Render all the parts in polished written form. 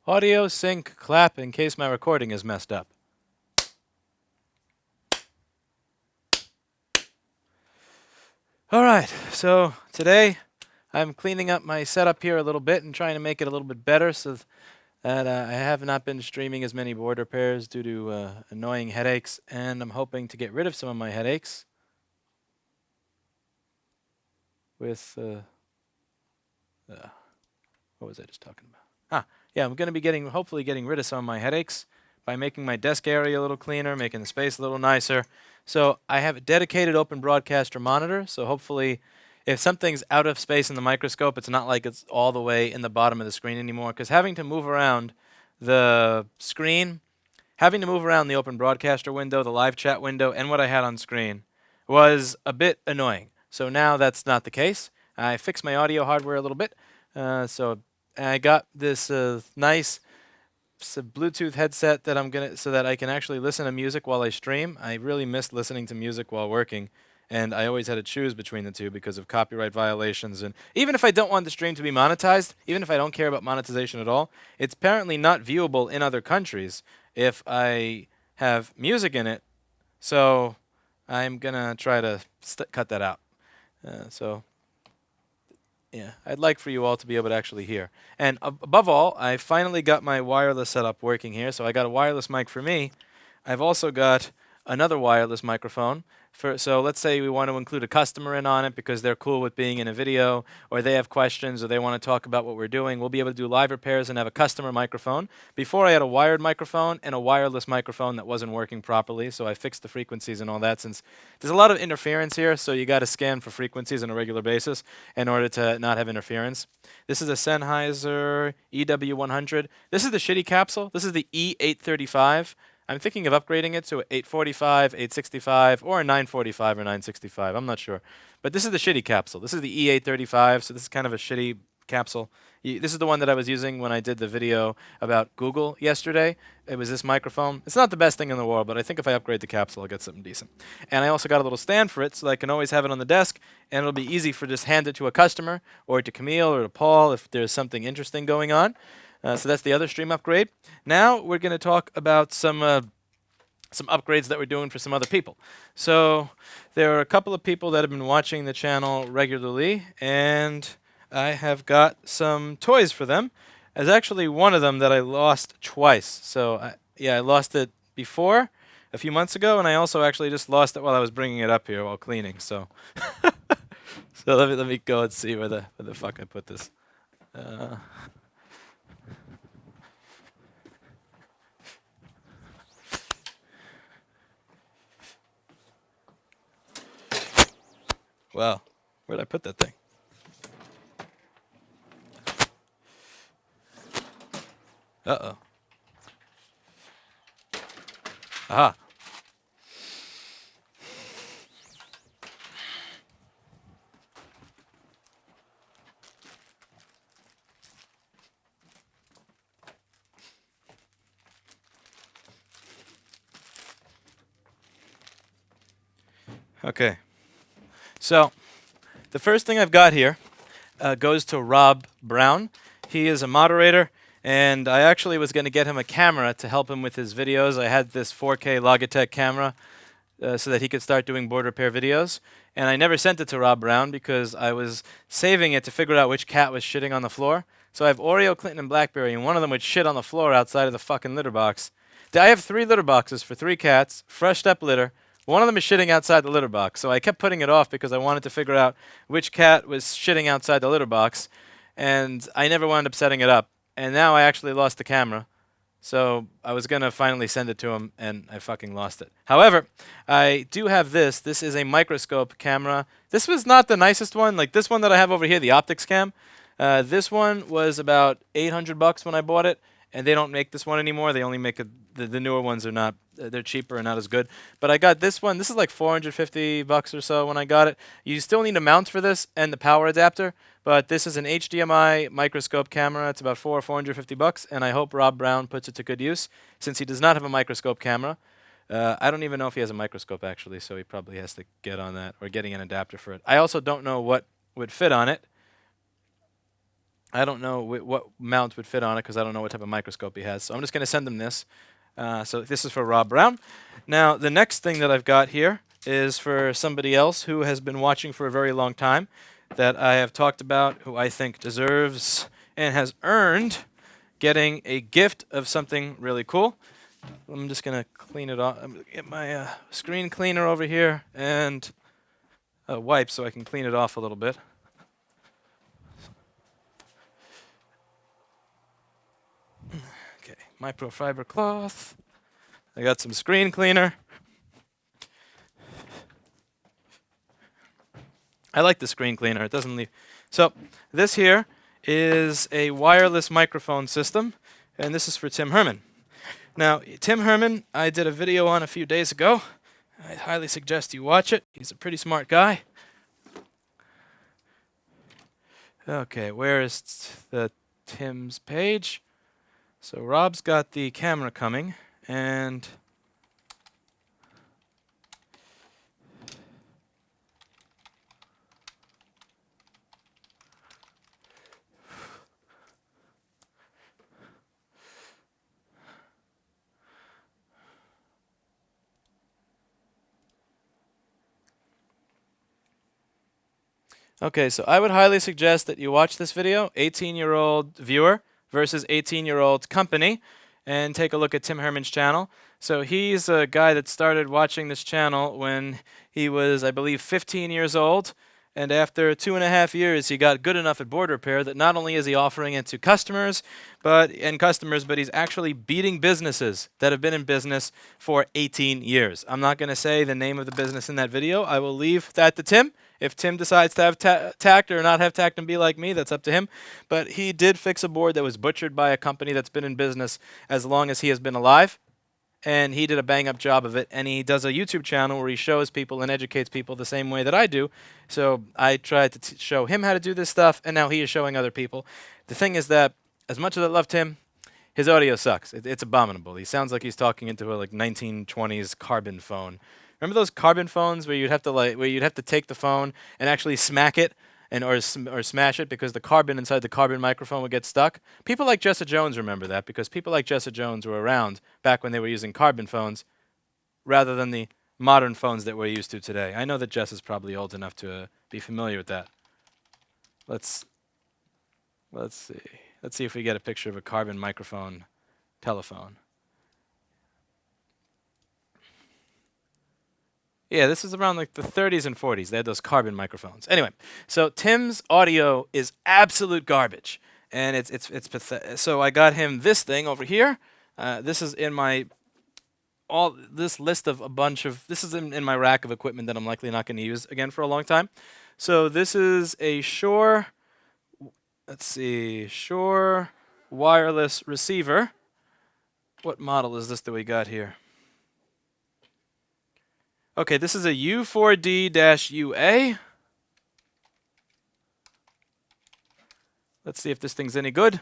Audio sync clap in case my recording is messed up. Alright, so today I'm cleaning up my setup here a little bit and trying to make it a little bit better so that I have not been streaming as many board repairs due to annoying headaches, and I'm hoping to get rid of some of my headaches with, what was I just talking about? Yeah, I'm going to be hopefully getting rid of some of my headaches by making my desk area a little cleaner, making the space a little nicer. So I have a dedicated open broadcaster monitor, so hopefully if something's out of space in the microscope, it's not like it's all the way in the bottom of the screen anymore, because having to move around the screen, having to move around the open broadcaster window, the live chat window, and what I had on screen was a bit annoying. So now that's not the case. I fixed my audio hardware a little bit, so I got this nice Bluetooth headset that so that I can actually listen to music while I stream. I really missed listening to music while working, and I always had to choose between the two because of copyright violations. And even if I don't want the stream to be monetized, even if I don't care about monetization at all, it's apparently not viewable in other countries if I have music in it. So I'm gonna try to cut that out. So yeah, I'd like for you all to be able to actually hear. And above all, I finally got my wireless setup working here. So I got a wireless mic for me. I've also got another wireless microphone. So let's say we want to include a customer in on it because they're cool with being in a video, or they have questions, or they want to talk about what we're doing. We'll be able to do live repairs and have a customer microphone. Before I had a wired microphone and a wireless microphone that wasn't working properly, so I fixed the frequencies and all that, since there's a lot of interference here, so you got to scan for frequencies on a regular basis in order to not have interference. This is a Sennheiser EW100. This is the shitty capsule. This is the E835. I'm thinking of upgrading it to an 845, 865, or a 945 or 965. I'm not sure. But this is the shitty capsule. This is the E835, so this is kind of a shitty capsule. This is the one that I was using when I did the video about Google yesterday. It was this microphone. It's not the best thing in the world, but I think if I upgrade the capsule, I'll get something decent. And I also got a little stand for it, so that I can always have it on the desk, and it'll be easy for just hand it to a customer, or to Camille, or to Paul if there's something interesting going on. So that's the other stream upgrade. Now we're going to talk about some upgrades that we're doing for some other people. So there are a couple of people that have been watching the channel regularly, and I have got some toys for them. There's actually one of them that I lost twice. So I lost it before, a few months ago, and I also actually just lost it while I was bringing it up here while cleaning. So, so let me go and see where the fuck I put this. Wow, where'd I put that thing? Uh-oh. Aha. Okay. So, the first thing I've got here goes to Rob Brown. He is a moderator, and I actually was going to get him a camera to help him with his videos. I had this 4K Logitech camera so that he could start doing board repair videos, and I never sent it to Rob Brown because I was saving it to figure out which cat was shitting on the floor. So I have Oreo, Clinton, and Blackberry, and one of them would shit on the floor outside of the fucking litter box. I have 3 litter boxes for 3 cats, freshed up litter. One of them is shitting outside the litter box, so I kept putting it off because I wanted to figure out which cat was shitting outside the litter box, and I never wound up setting it up. And now I actually lost the camera, so I was going to finally send it to him, and I fucking lost it. However, I do have this. This is a microscope camera. This was not the nicest one. Like this one that I have over here, the optics cam. This one was about $800 when I bought it, and they don't make this one anymore. They only make the newer ones are not. They're cheaper and not as good. But I got this one. This is like $450 or so when I got it. You still need a mount for this and the power adapter. But this is an HDMI microscope camera. It's about $450, and I hope Rob Brown puts it to good use since he does not have a microscope camera. I don't even know if he has a microscope actually, so he probably has to get on that or getting an adapter for it. I also don't know what would fit on it. I don't know what mount would fit on it because I don't know what type of microscope he has. So I'm just going to send him this. So this is for Rob Brown. Now, the next thing that I've got here is for somebody else who has been watching for a very long time that I have talked about, who I think deserves and has earned getting a gift of something really cool. I'm just going to clean it off. I'm going to get my screen cleaner over here and a wipe so I can clean it off a little bit. Okay, microfiber cloth. I got some screen cleaner. I like the screen cleaner. It doesn't leave. So this here is a wireless microphone system, and this is for Tim Herman. Now, Tim Herman, I did a video on a few days ago. I highly suggest you watch it. He's a pretty smart guy. Okay, where is the Tim's page? So Rob's got the camera coming, and okay, so I would highly suggest that you watch this video, 18-year-old viewer versus 18-year-old company, and take a look at Tim Herman's channel. So he's a guy that started watching this channel when he was, I believe, 15 years old. And after 2.5 years, he got good enough at board repair that not only is he offering it to customers, but he's actually beating businesses that have been in business for 18 years. I'm not going to say the name of the business in that video. I will leave that to Tim. If Tim decides to have tact or not have tact and be like me, that's up to him. But he did fix a board that was butchered by a company that's been in business as long as he has been alive. And he did a bang-up job of it. And he does a YouTube channel where he shows people and educates people the same way that I do. So I tried to show him how to do this stuff, and now he is showing other people. The thing is that, as much as I loved him, his audio sucks. It's abominable. He sounds like he's talking into a 1920s carbon phone. Remember those carbon phones where you'd have to take the phone and actually smack it or smash it because the carbon inside the carbon microphone would get stuck? People like Jessa Jones remember that because people like Jessa Jones were around back when they were using carbon phones rather than the modern phones that we're used to today. I know that Jess is probably old enough to be familiar with that. Let's see. Let's see if we get a picture of a carbon microphone telephone. Yeah, this is around like the 30s and 40s. They had those carbon microphones. Anyway, so Tim's audio is absolute garbage, and it's pathetic. So I got him this thing over here. This is in my this list of a bunch of this is in my rack of equipment that I'm likely not going to use again for a long time. So this is a Shure. Let's see, Shure wireless receiver. What model is this that we got here? Okay, this is a U4D-UA. Let's see if this thing's any good.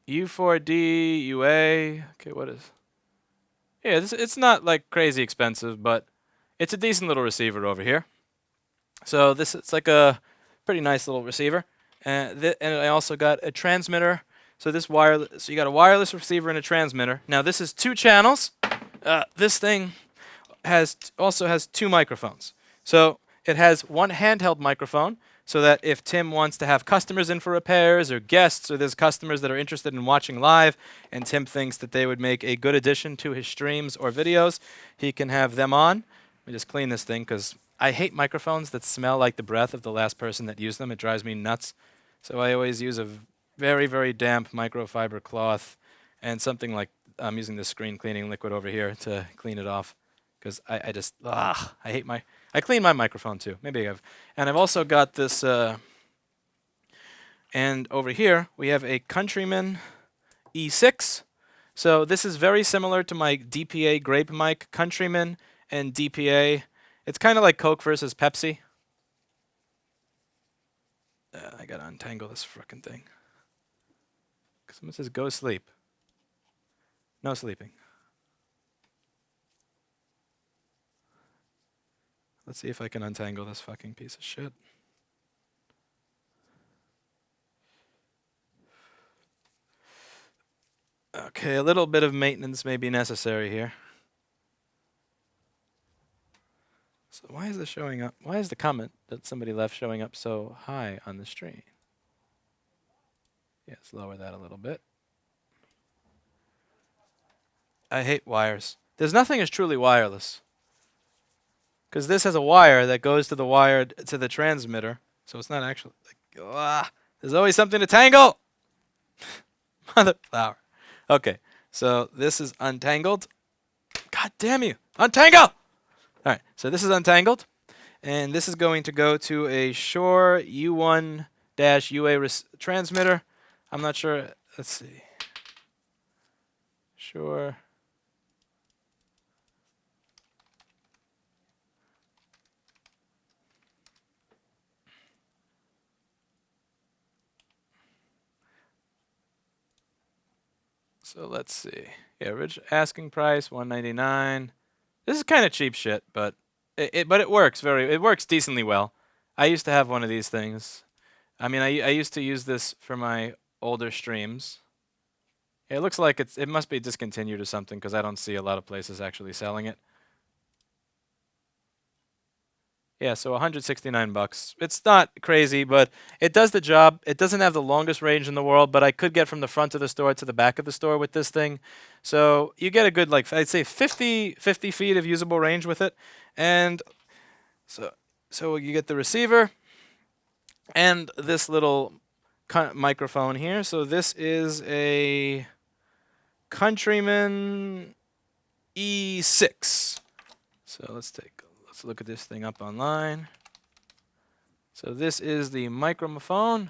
U4D-UA. Okay, what is? Yeah, it's not like crazy expensive, but it's a decent little receiver over here. So it's like a pretty nice little receiver. And I also got a transmitter. So you got a wireless receiver and a transmitter. Now this is 2 channels. This thing also has 2 microphones. So it has one handheld microphone, so that if Tim wants to have customers in for repairs or guests, or there's customers that are interested in watching live, and Tim thinks that they would make a good addition to his streams or videos, he can have them on. Let me just clean this thing because I hate microphones that smell like the breath of the last person that used them. It drives me nuts. So I always use a very, very damp microfiber cloth and something like I'm using this screen cleaning liquid over here to clean it off because I clean my microphone too. Maybe and I've also got this, and over here we have a Countryman E6. So this is very similar to my DPA grape mic. Countryman and DPA. It's kind of like Coke versus Pepsi. I gotta untangle this frickin' thing. Someone says go sleep. No sleeping. Let's see if I can untangle this fucking piece of shit. Okay, a little bit of maintenance may be necessary here. So why is this showing up? Why is the comment that somebody left showing up so high on the screen? Yeah, let's lower that a little bit. I hate wires. There's nothing as truly wireless. Because this has a wire that goes to the transmitter. So it's not actually like, there's always something to tangle. Mother flower. Okay, so this is untangled. God damn you. Untangle! All right, so this is untangled. And this is going to go to a Shure U1-UA transmitter. I'm not sure. Let's see. Shure. So let's see. Yeah, asking price $199. This is kind of cheap shit, but it works it works decently well. I used to have one of these things. I mean, I used to use this for my older streams. It looks like it must be discontinued or something because I don't see a lot of places actually selling it. Yeah, so 169 bucks. It's not crazy, but it does the job. It doesn't have the longest range in the world, but I could get from the front of the store to the back of the store with this thing. So you get a good, like, I'd say 50 feet of usable range with it. And so you get the receiver and this little microphone here. So this is a Countryman E6. So let's look at this thing up online. So this is the microphone.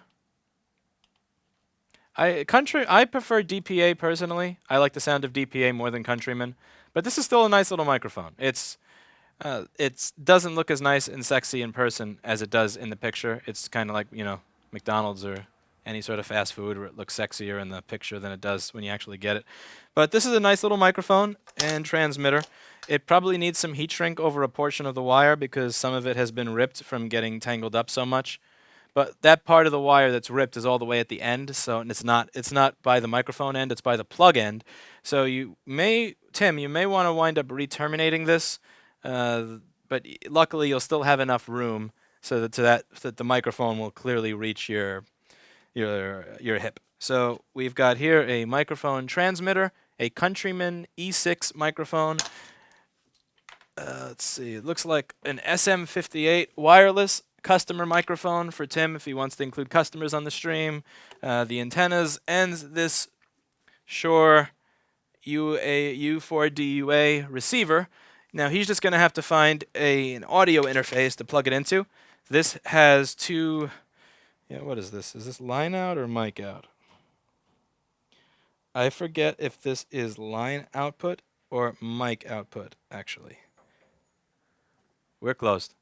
I prefer DPA personally. I like the sound of DPA more than Countryman, but this is still a nice little microphone. It doesn't look as nice and sexy in person as it does in the picture. It's kind of like, McDonald's or any sort of fast food where it looks sexier in the picture than it does when you actually get it. But this is a nice little microphone and transmitter. It probably needs some heat shrink over a portion of the wire because some of it has been ripped from getting tangled up so much. But that part of the wire that's ripped is all the way at the end, so it's not by the microphone end, it's by the plug end. So Tim, you may want to wind up re-terminating this, but luckily you'll still have enough room so that the microphone will clearly reach your hip. So we've got here a microphone transmitter, a Countryman E6 microphone. Let's see, it looks like an SM58 wireless customer microphone for Tim if he wants to include customers on the stream. The antennas and this Shure U4DUA receiver. Now he's just going to have to find an audio interface to plug it into. This has two. Yeah, what is this? Is this line out or mic out? I forget if this is line output or mic output, actually. We're closed.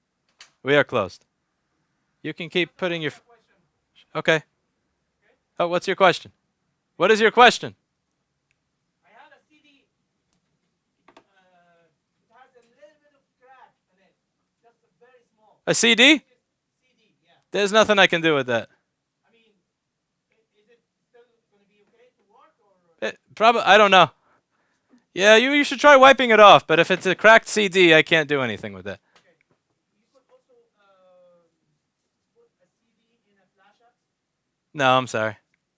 We are closed. You can keep putting your... Okay. Oh, what's your question? What is your question? I have a CD. It has a little bit of crack in it. Just very small. A CD? CD, yeah. There's nothing I can do with that. I mean, is it still going to be okay to work? Probably, I don't know. Yeah, you should try wiping it off, but if it's a cracked CD, I can't do anything with that. Okay. You could also put a CD in a flash. No, I'm sorry.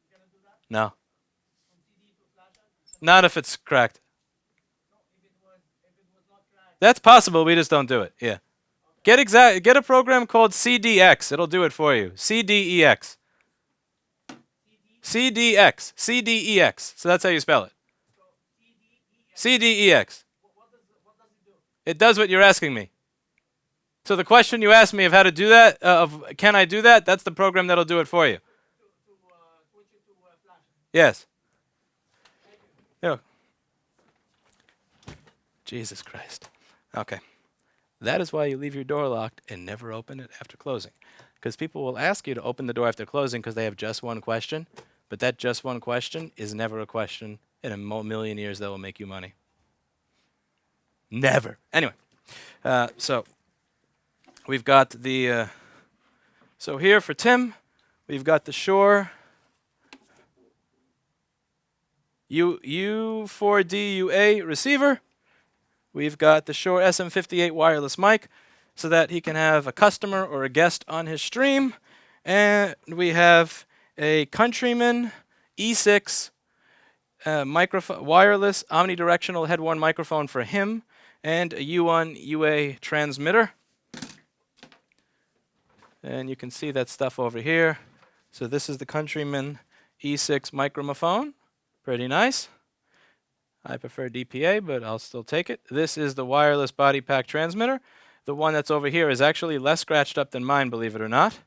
You going to do that? No. From CD to flash? Not if it's cracked. No, if it was not cracked. That's possible, we just don't do it. Yeah. Okay. Get a program called CDX. It'll do it for you. CDEX. CDX. CDEX. So that's how you spell it. CDEX. What does it do? It does what you're asking me. So the question you asked me of how to do that, of can I do that, that's the program that'll do it for you. To switch it to flash. Yes. Yeah. Jesus Christ. Okay. That is why you leave your door locked and never open it after closing. Because people will ask you to open the door after closing because they have just one question. But that just one question is never a question in a million years that will make you money. Never. Anyway. So we've got the... so here for Tim, we've got the Shure U4DUA receiver. We've got the Shure SM58 wireless mic so that he can have a customer or a guest on his stream. And we have a Countryman E6 wireless omnidirectional head-worn microphone for him, and a U1 UA transmitter. And you can see that stuff over here. So this is the Countryman E6 microphone. Pretty nice. I prefer DPA, but I'll still take it. This is the wireless body pack transmitter. The one that's over here is actually less scratched up than mine, believe it or not.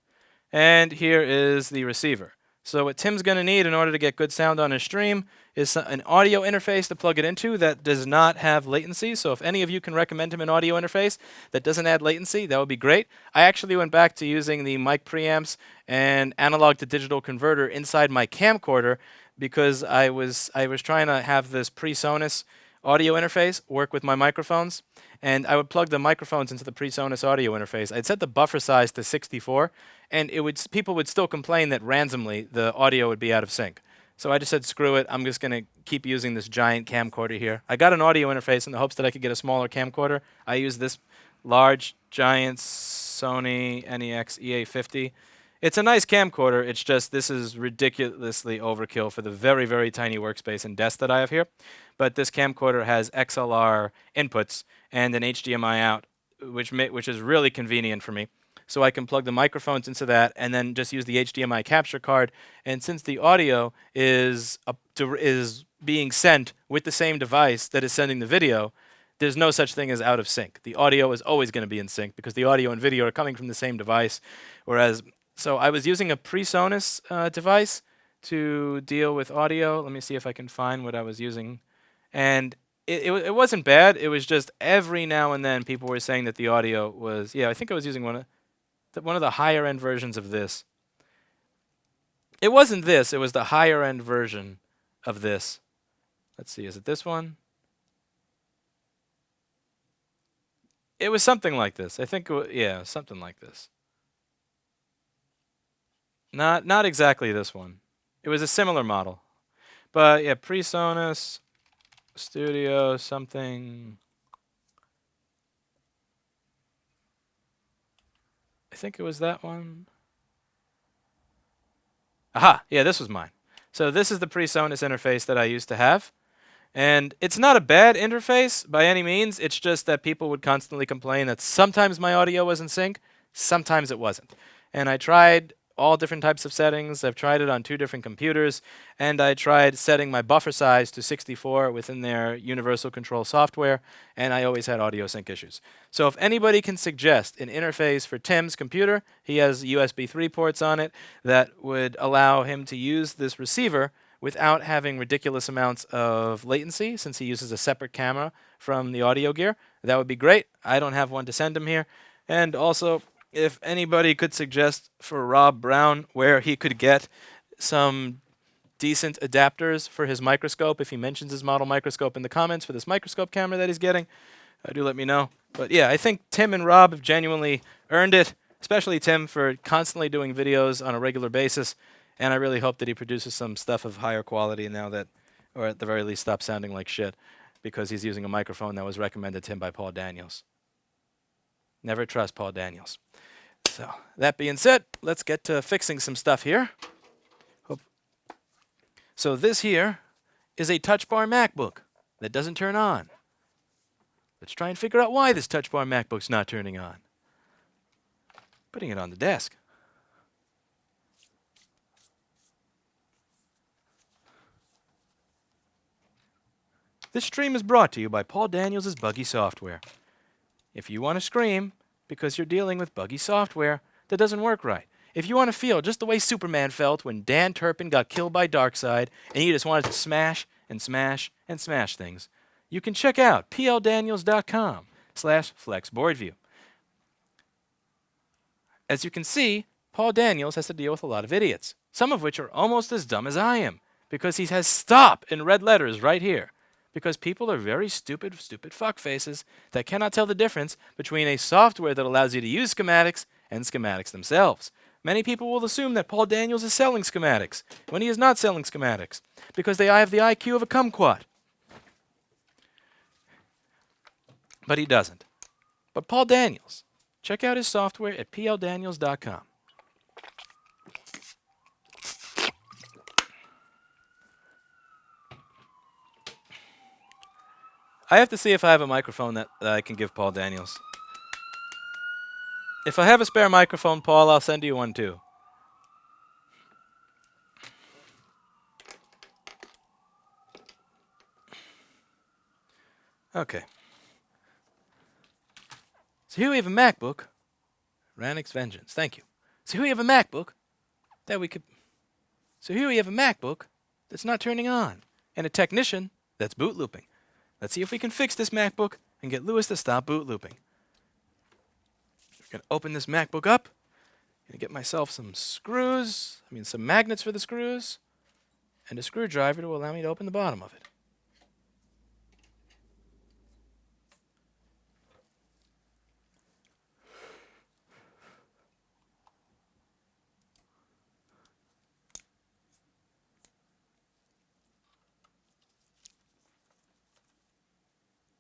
And here is the receiver. So what Tim's going to need in order to get good sound on his stream is an audio interface to plug it into that does not have latency. So if any of you can recommend him an audio interface that doesn't add latency, that would be great. I actually went back to using the mic preamps and analog to digital converter inside my camcorder because I was trying to have this PreSonus audio interface work with my microphones, and I would plug the microphones into the PreSonus audio interface. I'd set the buffer size to 64, and people would still complain that randomly the audio would be out of sync. So I just said, screw it, I'm just going to keep using this giant camcorder here. I got an audio interface in the hopes that I could get a smaller camcorder. I use this large, giant Sony NEX EA50. It's a nice camcorder, it's just this is ridiculously overkill for the very, very tiny workspace and desk that I have here. But this camcorder has XLR inputs and an HDMI out, which is really convenient for me. So I can plug the microphones into that and then just use the HDMI capture card. And since the audio is being sent with the same device that is sending the video, there's no such thing as out of sync. The audio is always going to be in sync because the audio and video are coming from the same device. So I was using a PreSonus device to deal with audio. Let me see if I can find what I was using. And it wasn't bad. It was just every now and then people were saying that the audio was, I think I was using one of the higher end versions of this. It wasn't this, it was the higher end version of this. Let's see, is it this one? It was something like this. I think, something like this. Not exactly this one. It was a similar model. But yeah, PreSonus Studio something. I think it was that one. Aha, yeah, this was mine. So this is the PreSonus interface that I used to have. And it's not a bad interface by any means. It's just that people would constantly complain that sometimes my audio was in sync, sometimes it wasn't. And I tried all different types of settings. I've tried it on 2 different computers, and I tried setting my buffer size to 64 within their universal control software, and I always had audio sync issues. So if anybody can suggest an interface for Tim's computer, he has USB 3 ports on it, that would allow him to use this receiver without having ridiculous amounts of latency latency since he uses a separate camera from the audio gear, that would be great. I don't have one to send him here. And also, if anybody could suggest for Rob Brown where he could get some decent adapters for his microscope, if he mentions his model microscope in the comments for this microscope camera that he's getting, do let me know. But yeah, I think Tim and Rob have genuinely earned it, especially Tim for constantly doing videos on a regular basis. And I really hope that he produces some stuff of higher quality now that, or at the very least stop sounding like shit, because he's using a microphone that was recommended to him by Paul Daniels. Never trust Paul Daniels. So, that being said, let's get to fixing some stuff here. So this here is a touch bar MacBook that doesn't turn on. Let's try and figure out why this touch bar MacBook's not turning on. Putting it on the desk. This stream is brought to you by Paul Daniels' Buggy Software. If you want to scream because you're dealing with buggy software that doesn't work right, if you want to feel just the way Superman felt when Dan Turpin got killed by Darkseid and you just wanted to smash and smash and smash things, you can check out pldaniels.com/flexboardview. As you can see, Paul Daniels has to deal with a lot of idiots, some of which are almost as dumb as I am, because he has stop in red letters right here. Because people are very stupid fuckfaces that cannot tell the difference between a software that allows you to use schematics and schematics themselves. Many people will assume that Paul Daniels is selling schematics when he is not selling schematics because they have the IQ of a kumquat. But he doesn't. But Paul Daniels, check out his software at pldaniels.com. I have to see if I have a microphone that I can give Paul Daniels. If I have a spare microphone, Paul, I'll send you one too. Okay. So here we have a MacBook. Ranix Vengeance. Thank you. So here we have a MacBook that we could. So here we have a MacBook that's not turning on, and a technician that's boot looping. Let's see if we can fix this MacBook and get Lewis to stop boot looping. We're going to open this MacBook up. I'm going to get myself some screws, some magnets for the screws, and a screwdriver to allow me to open the bottom of it.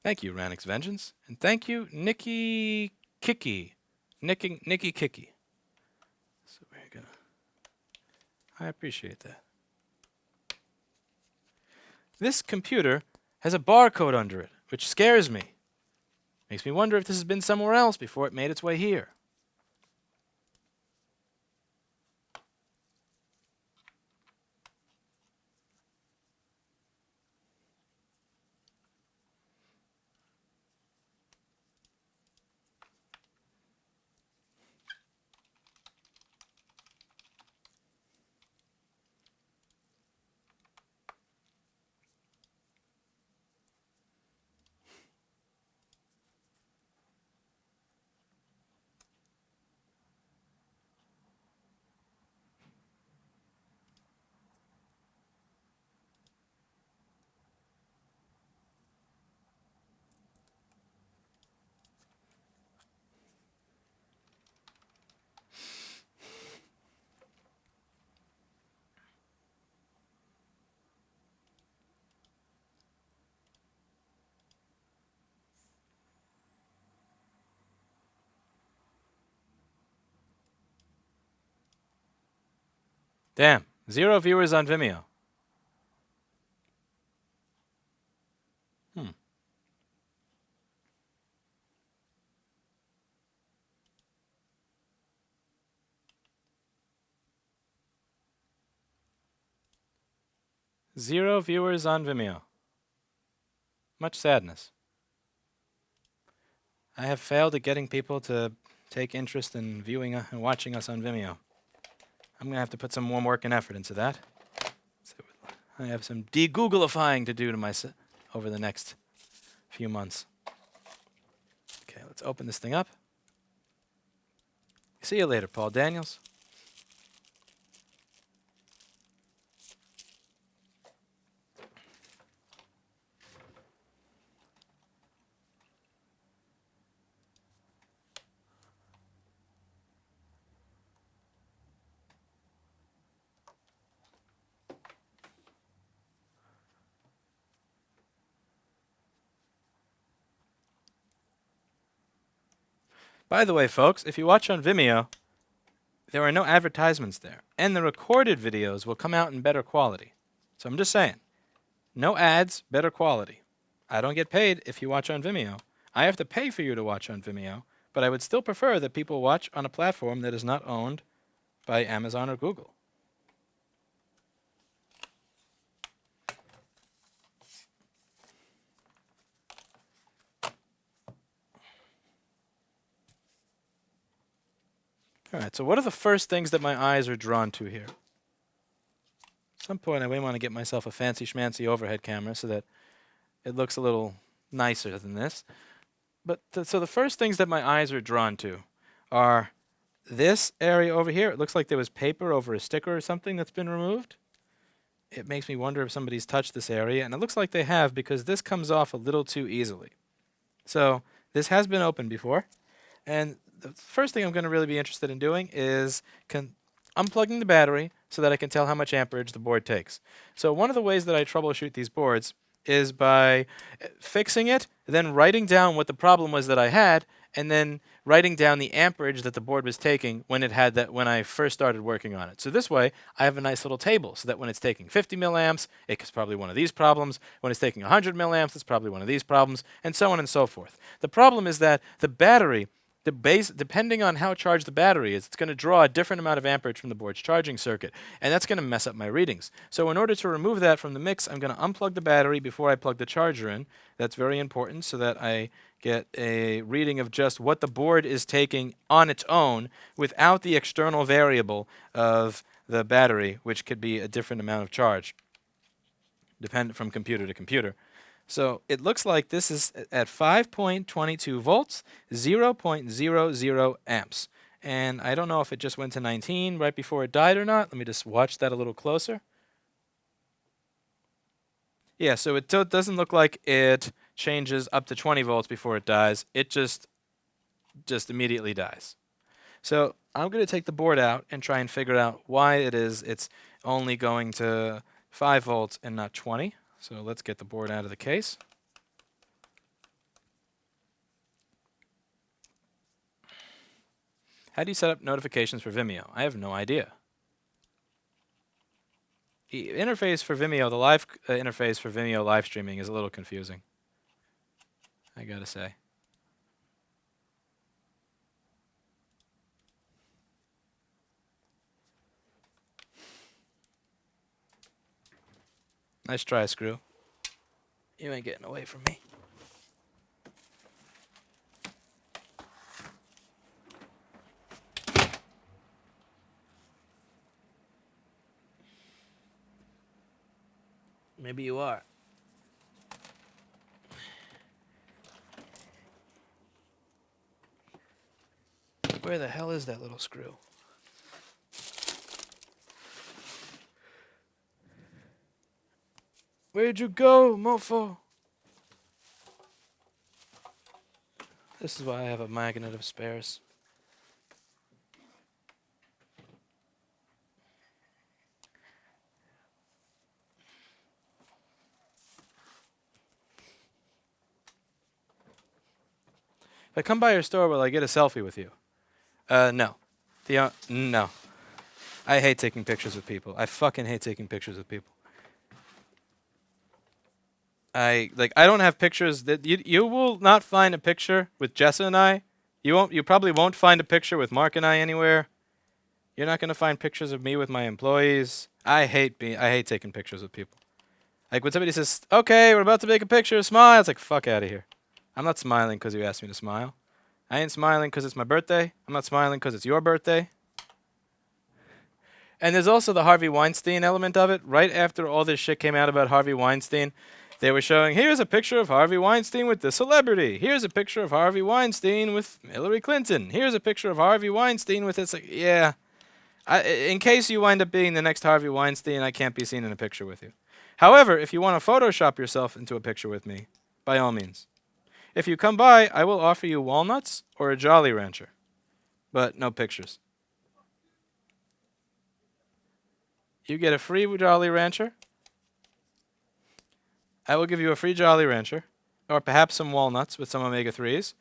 Thank you, Ranix Vengeance. And thank you, Nikki Kiki. Nikki Kiki. So we're gonna. I appreciate that. This computer has a barcode under it, which scares me. Makes me wonder if this has been somewhere else before it made its way here. Damn, 0 viewers on Vimeo. 0 viewers on Vimeo. Much sadness. I have failed at getting people to take interest in viewing and watching us on Vimeo. I'm going to have to put some more work and effort into that. So I have some de-Googlifying to do to myself over the next few months. Okay, let's open this thing up. See you later, Paul Daniels. By the way, folks, if you watch on Vimeo, there are no advertisements there. And the recorded videos will come out in better quality. So I'm just saying, no ads, better quality. I don't get paid if you watch on Vimeo. I have to pay for you to watch on Vimeo, but I would still prefer that people watch on a platform that is not owned by Amazon or Google. All right, so what are the first things that my eyes are drawn to here? At some point, I may want to get myself a fancy schmancy overhead camera so that it looks a little nicer than this. But so the first things that my eyes are drawn to are this area over here. It looks like there was paper over a sticker or something that's been removed. It makes me wonder if somebody's touched this area, and it looks like they have because this comes off a little too easily. So this has been opened before, and the first thing I'm going to really be interested in doing is unplugging the battery so that I can tell how much amperage the board takes. So one of the ways that I troubleshoot these boards is by fixing it, then writing down what the problem was that I had, and then writing down the amperage that the board was taking when when I first started working on it. So this way, I have a nice little table so that when it's taking 50 milliamps, it's probably one of these problems. When it's taking 100 milliamps, it's probably one of these problems, and so on and so forth. The problem is that the battery, depending on how charged the battery is, it's going to draw a different amount of amperage from the board's charging circuit, and that's going to mess up my readings. So in order to remove that from the mix, I'm going to unplug the battery before I plug the charger in. That's very important so that I get a reading of just what the board is taking on its own without the external variable of the battery, which could be a different amount of charge, dependent from computer to computer. So it looks like this is at 5.22 volts, 0.00 amps. And I don't know if it just went to 19 right before it died or not. Let me just watch that a little closer. Yeah, so it doesn't look like it changes up to 20 volts before it dies. It just immediately dies. So I'm going to take the board out and try and figure out why it is it's only going to 5 volts and not 20. So let's get the board out of the case. How do you set up notifications for Vimeo? I have no idea. The interface for Vimeo, the live interface for Vimeo live streaming is a little confusing, I gotta say. Nice try, Screw. You ain't getting away from me. Maybe you are. Where the hell is that little screw? Where'd you go, mofo? This is why I have a magnet of spares. If I come by your store, will I get a selfie with you? No. No. I hate taking pictures with people. I fucking hate taking pictures with people. I don't have pictures that you will not find a picture with Jessa and I. You probably won't find a picture with Mark and I anywhere. You're not going to find pictures of me with my employees. I hate taking pictures with people. Like when somebody says, "Okay, we're about to make a picture, smile." It's like, "Fuck out of here." I'm not smiling because you asked me to smile. I ain't smiling because it's my birthday. I'm not smiling because it's your birthday. And there's also the Harvey Weinstein element of it. Right after all this shit came out about Harvey Weinstein, they were showing, here's a picture of Harvey Weinstein with this celebrity. Here's a picture of Harvey Weinstein with Hillary Clinton. Here's a picture of Harvey Weinstein with this. Like, yeah. In case you wind up being the next Harvey Weinstein, I can't be seen in a picture with you. However, if you want to Photoshop yourself into a picture with me, by all means. If you come by, I will offer you walnuts or a Jolly Rancher. But no pictures. You get a free Jolly Rancher. I will give you a free Jolly Rancher, or perhaps some walnuts with some omega-3s,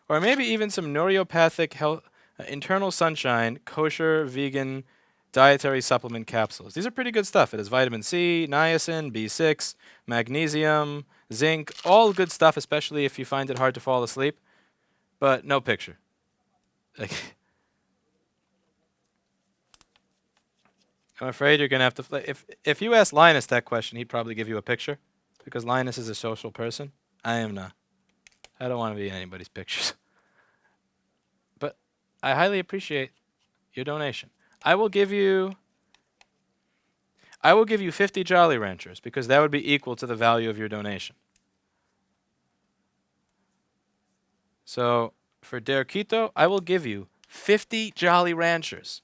or maybe even some neuropathic internal sunshine, kosher, vegan, dietary supplement capsules. These are pretty good stuff. It has vitamin C, niacin, B6, magnesium, zinc, all good stuff, especially if you find it hard to fall asleep, but no picture. I'm afraid you're going to have to... If you ask Linus that question, he'd probably give you a picture, because Linus is a social person. I am not. I don't want to be in anybody's pictures. But I highly appreciate your donation. I will give you 50 Jolly Ranchers, because that would be equal to the value of your donation. So for Derquito, I will give you 50 Jolly Ranchers,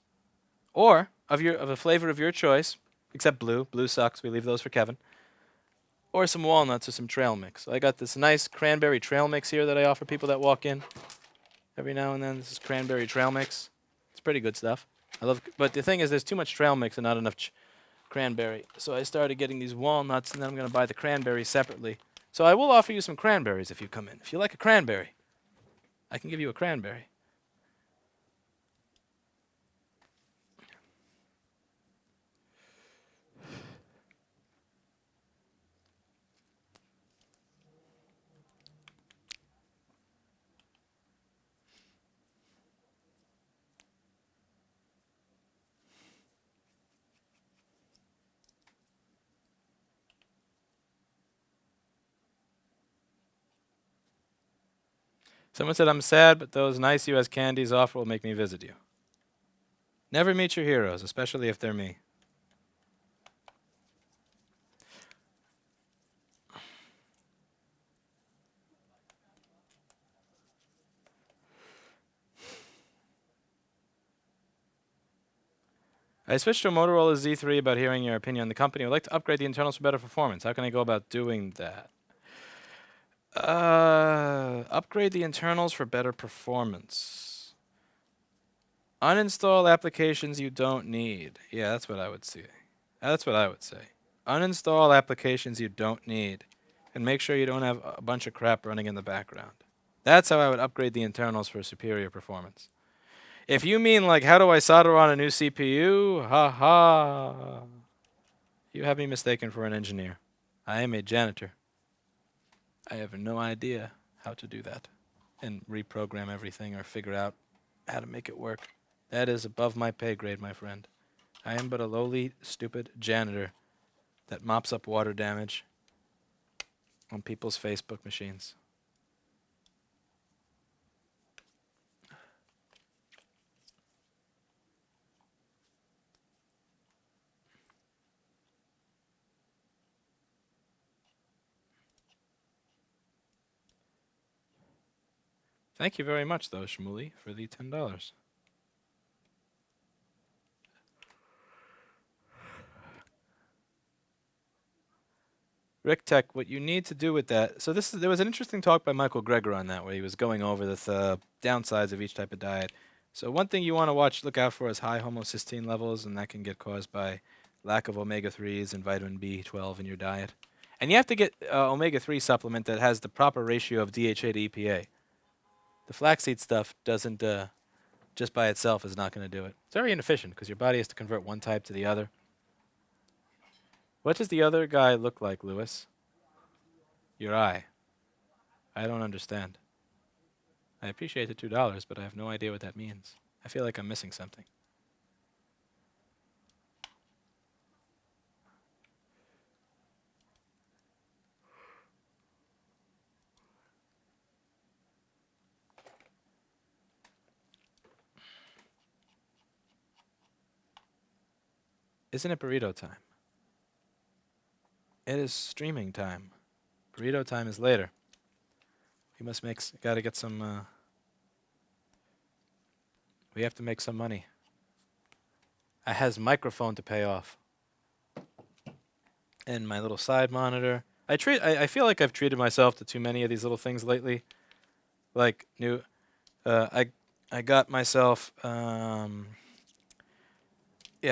or of a flavor of your choice, except blue. Blue sucks. We leave those for Kevin. Or some walnuts or some trail mix. So I got this nice cranberry trail mix here that I offer people that walk in. every now and then. This is cranberry trail mix. It's pretty good stuff. I love, but the thing is, there's too much trail mix and not enough cranberry. So I started getting these walnuts, and then I'm going to buy the cranberries separately. So I will offer you some cranberries if you come in. If you like a cranberry, I can give you a cranberry. Someone said, I'm sad, but those nice U.S. candies offer will make me visit you. Never meet your heroes, especially if they're me. I switched to a Motorola Z3 about hearing your opinion on the company. I would like to upgrade the internals for better performance. How can I go about doing that? Upgrade the internals for better performance. Uninstall applications you don't need. Yeah, that's what I would say. That's what I would say. Uninstall applications you don't need. And make sure you don't have a bunch of crap running in the background. That's how I would upgrade the internals for superior performance. If you mean like, how do I solder on a new CPU? Ha. You have me mistaken for an engineer. I am a janitor. I have no idea how to do that and reprogram everything or figure out how to make it work. That is above my pay grade, my friend. I am but a lowly, stupid janitor that mops up water damage on people's Facebook machines. Thank you very much, though, Shmuley, for the $10. Rick Tech, what you need to do with that. So there was an interesting talk by Michael Greger on that, where he was going over the downsides of each type of diet. So one thing you want to look out for is high homocysteine levels, and that can get caused by lack of omega-3s and vitamin B12 in your diet. And you have to get omega-3 supplement that has the proper ratio of DHA to EPA. The flaxseed stuff doesn't, just by itself is not going to do it. It's very inefficient because your body has to convert one type to the other. What does the other guy look like, Lewis? Your eye. I don't understand. I appreciate the $2, but I have no idea what that means. I feel like I'm missing something. Isn't it burrito time? It is streaming time. Burrito time is later. We must gotta get some, we have to make some money. I has microphone to pay off. And my little side monitor. I feel like I've treated myself to too many of these little things lately. Like I got myself, I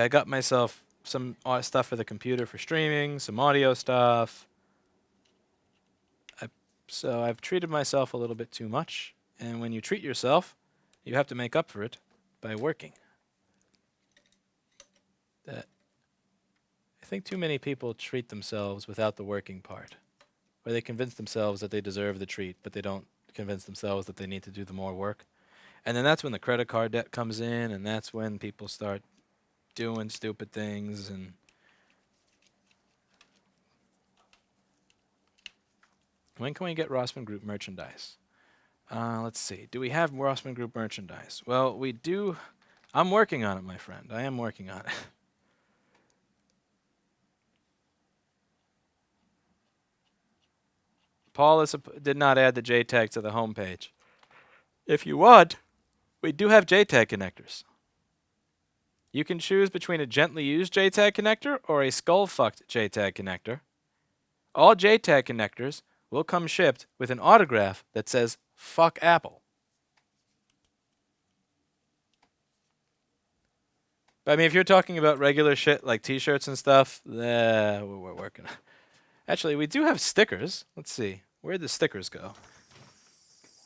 got myself some stuff for the computer for streaming, some audio stuff. So I've treated myself a little bit too much. And when you treat yourself, you have to make up for it by working. I think too many people treat themselves without the working part. Where they convince themselves that they deserve the treat, but they don't convince themselves that they need to do the more work. And then that's when the credit card debt comes in, and that's when people start doing stupid things. And when can we get Rossmann Group merchandise? Let's see. Do we have Rossmann Group merchandise? Well, we do. I'm working on it, my friend. I am working on it. Paul did not add the JTAG to the homepage. If you want, we do have JTAG connectors. You can choose between a gently used JTAG connector or a skull-fucked JTAG connector. All JTAG connectors will come shipped with an autograph that says, "Fuck Apple." I mean, if you're talking about regular shit like T-shirts and stuff, we're working. Actually, we do have stickers. Let's see. Where'd the stickers go?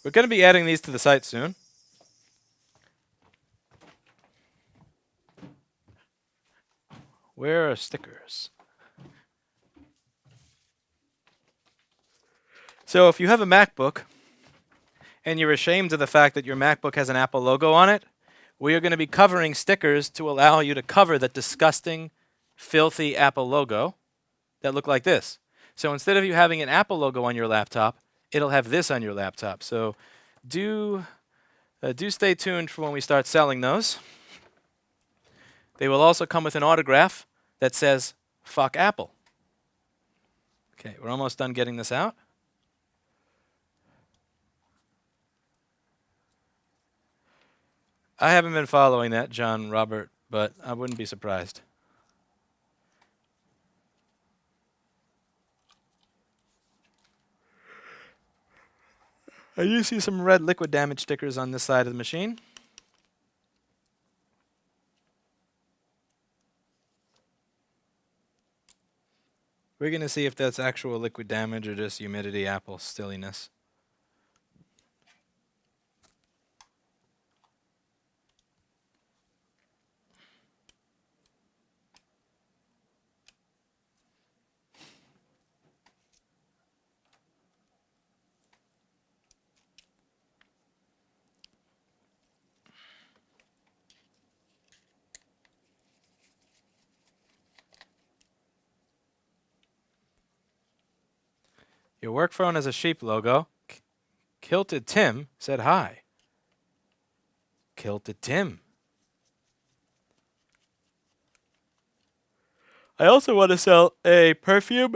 We're going to be adding these to the site soon. Where are stickers? So if you have a MacBook and you're ashamed of the fact that your MacBook has an Apple logo on it, we are going to be covering stickers to allow you to cover that disgusting, filthy Apple logo that look like this. So instead of you having an Apple logo on your laptop, it'll have this on your laptop. So do stay tuned for when we start selling those. They will also come with an autograph that says, "Fuck Apple." Okay, we're almost done getting this out. I haven't been following that, John Robert, but I wouldn't be surprised. I do see some red liquid damage stickers on this side of the machine. We're going to see if that's actual liquid damage or just humidity Apple silliness. Your work phone has a sheep logo. Kilted Tim said hi. Kilted Tim. I also want to sell a perfume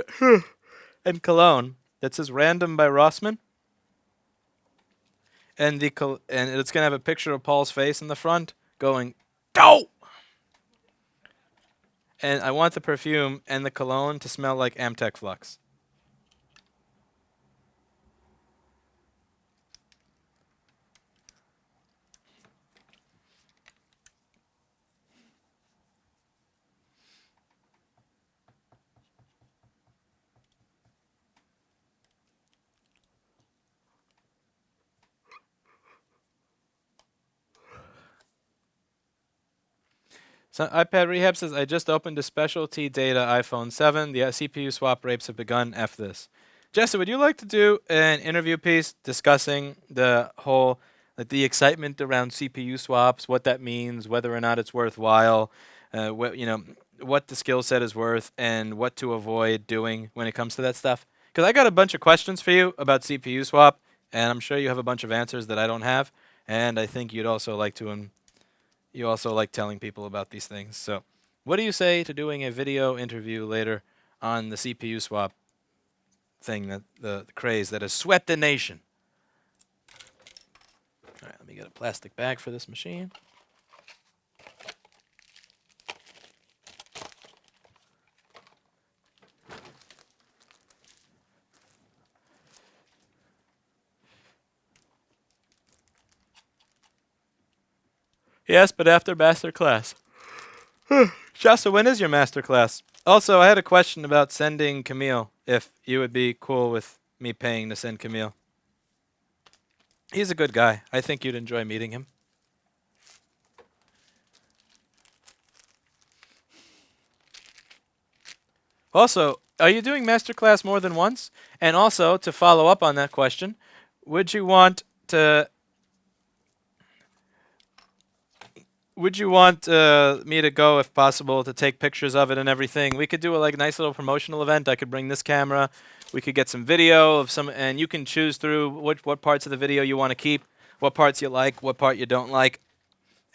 and cologne that says "Random" by Rossmann, and it's going to have a picture of Paul's face in the front, going "Go!" And I want the perfume and the cologne to smell like Amtech Flux. So iPad Rehab says, I just opened a specialty data iPhone 7. The CPU swap rapes have begun. F this. Jesse, would you like to do an interview piece discussing the whole, like the excitement around CPU swaps, what that means, whether or not it's worthwhile, what the skill set is worth, and what to avoid doing when it comes to that stuff? Because I got a bunch of questions for you about CPU swap, and I'm sure you have a bunch of answers that I don't have, and I think you'd also like to you also like telling people about these things. So what do you say to doing a video interview later on the CPU swap thing, that the craze that has swept the nation? All right, let me get a plastic bag for this machine. Yes, but after masterclass. Shasta, when is your masterclass? Also, I had a question about sending Camille, if you would be cool with me paying to send Camille. He's a good guy. I think you'd enjoy meeting him. Also, are you doing masterclass more than once? And also, to follow up on that question, would you want me to go, if possible, to take pictures of it and everything? We could do a nice little promotional event. I could bring this camera. We could get some video of some, and you can choose through what parts of the video you want to keep, what parts you like, what part you don't like,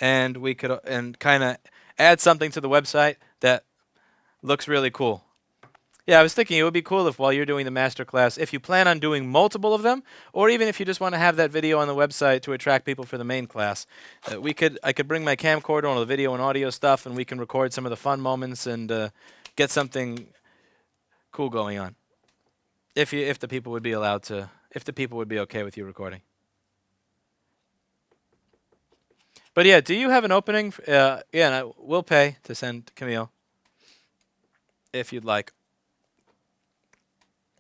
and we could kind of add something to the website that looks really cool. Yeah, I was thinking it would be cool if while you're doing the masterclass, if you plan on doing multiple of them, or even if you just want to have that video on the website to attract people for the main class, I could bring my camcorder on the video and audio stuff, and we can record some of the fun moments and get something cool going on. If the people would be allowed to, if the people would be okay with you recording. But yeah, do you have an opening? Yeah, and I will pay to send Camille if you'd like.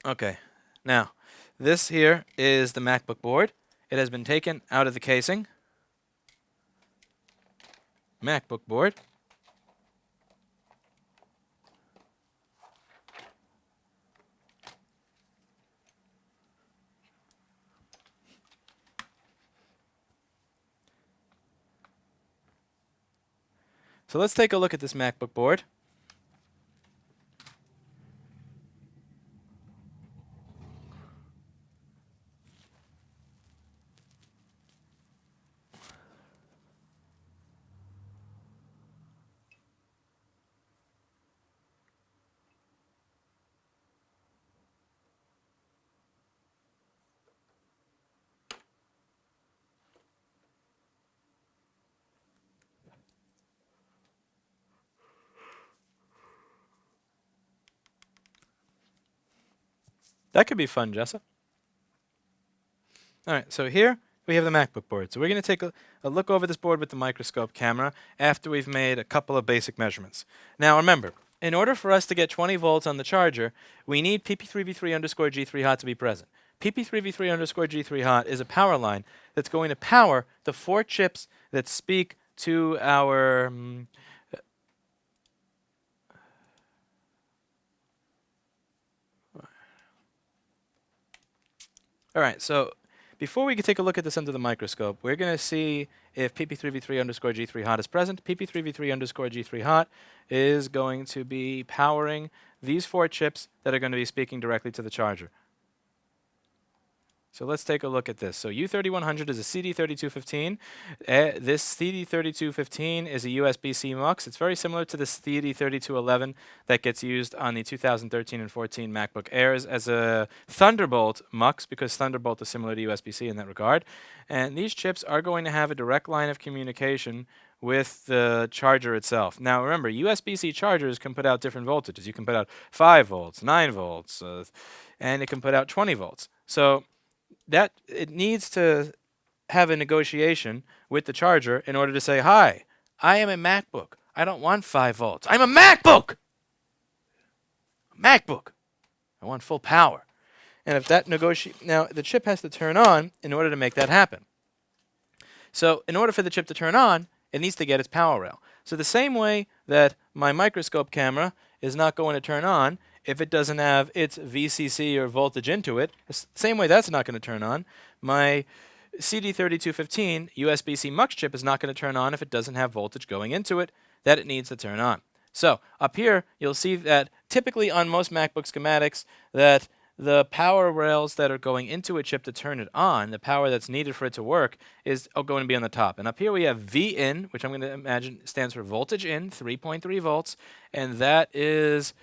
Okay, now this here is the MacBook board. It has been taken out of the casing. MacBook board. So let's take a look at this MacBook board. That could be fun, Jessa. All right, so here we have the MacBook board. So we're going to take a look over this board with the microscope camera after we've made a couple of basic measurements. Now remember, in order for us to get 20 volts on the charger, we need PP3V3 underscore G3 hot to be present. PP3V3 underscore G3 hot is a power line that's going to power the 4 chips that speak to our all right, so before we can take a look at this under the microscope, we're going to see if PP3V3 underscore G3 hot is present. PP3V3 underscore G3 hot is going to be powering these 4 chips that are going to be speaking directly to the charger. So let's take a look at this. So U3100 is a CD3215. This CD3215 is a USB-C MUX. It's very similar to the CD3211 that gets used on the 2013 and 14 MacBook Airs as a Thunderbolt MUX, because Thunderbolt is similar to USB-C in that regard. And these chips are going to have a direct line of communication with the charger itself. Now remember, USB-C chargers can put out different voltages. You can put out 5 volts, 9 volts, and it can put out 20 volts. So that it needs to have a negotiation with the charger in order to say, hi, I am a MacBook. I don't want 5 volts. I'm a MacBook! MacBook. I want full power. And if that now the chip has to turn on in order to make that happen. So in order for the chip to turn on, it needs to get its power rail. So the same way that my microscope camera is not going to turn on if it doesn't have its VCC or voltage into it, same way that's not going to turn on. My CD3215 USB-C MUX chip is not going to turn on if it doesn't have voltage going into it that it needs to turn on. So up here, you'll see that typically on most MacBook schematics that the power rails that are going into a chip to turn it on, the power that's needed for it to work, is going to be on the top. And up here we have V in, which I'm going to imagine stands for voltage in, 3.3 volts, and that is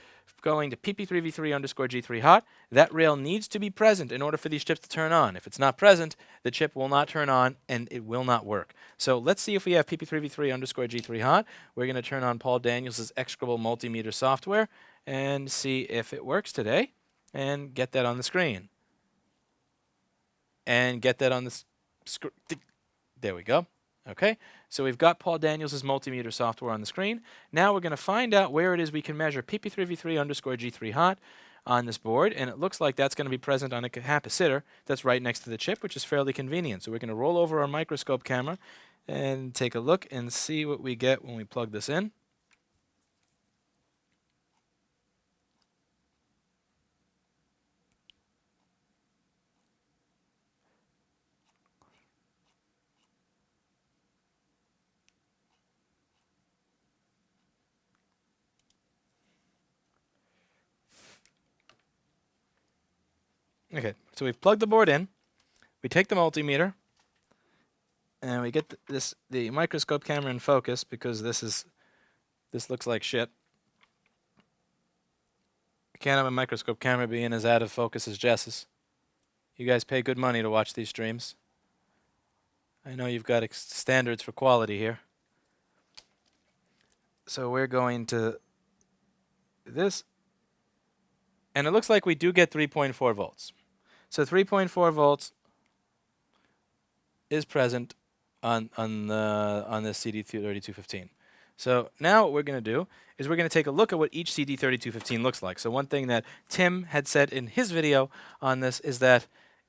going to PP3V3 underscore G3 hot. That rail needs to be present in order for these chips to turn on. If it's not present, the chip will not turn on and it will not work. So let's see if we have PP3V3 underscore G3 hot. We're going to turn on Paul Daniels' execrable multimeter software and see if it works today and get that on the screen. And get that on the screen. There we go. Okay, so we've got Paul Daniels' multimeter software on the screen. Now we're going to find out where it is we can measure PP3V3 underscore G3 hot on this board, and it looks like that's going to be present on a capacitor that's right next to the chip, which is fairly convenient. So we're going to roll over our microscope camera and take a look and see what we get when we plug this in. Okay, so we've plugged the board in. We take the multimeter, and we get the microscope camera in focus because this looks like shit. I can't have a microscope camera being as out of focus as Jess's. You guys pay good money to watch these streams. I know you've got standards for quality here. So we're going to this, and it looks like we do get 3.4 volts. So 3.4 volts is present on this CD3215. So now what we're going to do is we're going to take a look at what each CD3215 looks like. So one thing that Tim had said in his video on this is that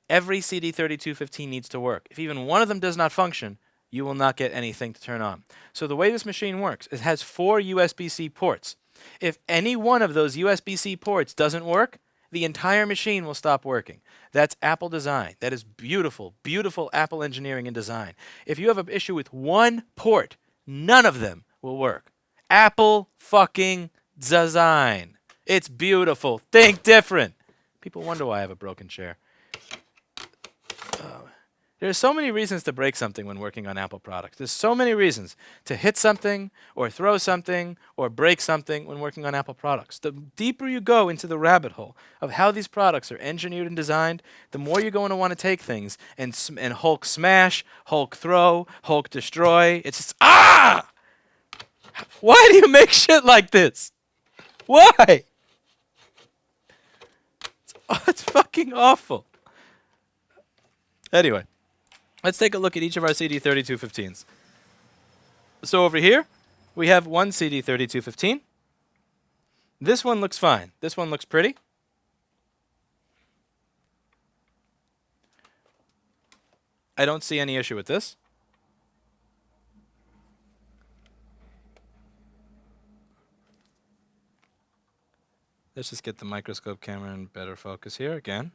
every CD3215 needs to work. If even one of them does not function, you will not get anything to turn on. So the way this machine works, it has 4 USB-C ports. If any one of those USB-C ports doesn't work, the entire machine will stop working. That's Apple design. That is beautiful, beautiful Apple engineering and design. If you have an issue with one port, none of them will work. Apple fucking design. It's beautiful. Think different. People wonder why I have a broken chair. There's so many reasons to break something when working on Apple products. There's so many reasons to hit something or throw something or break something when working on Apple products. The deeper you go into the rabbit hole of how these products are engineered and designed, the more you're going to want to take things and Hulk smash, Hulk throw, Hulk destroy. It's just, ah! Why do you make shit like this? Why? It's fucking awful. Anyway. Let's take a look at each of our CD3215s. So over here, we have one CD3215. This one looks fine. This one looks pretty. I don't see any issue with this. Let's just get the microscope camera in better focus here again.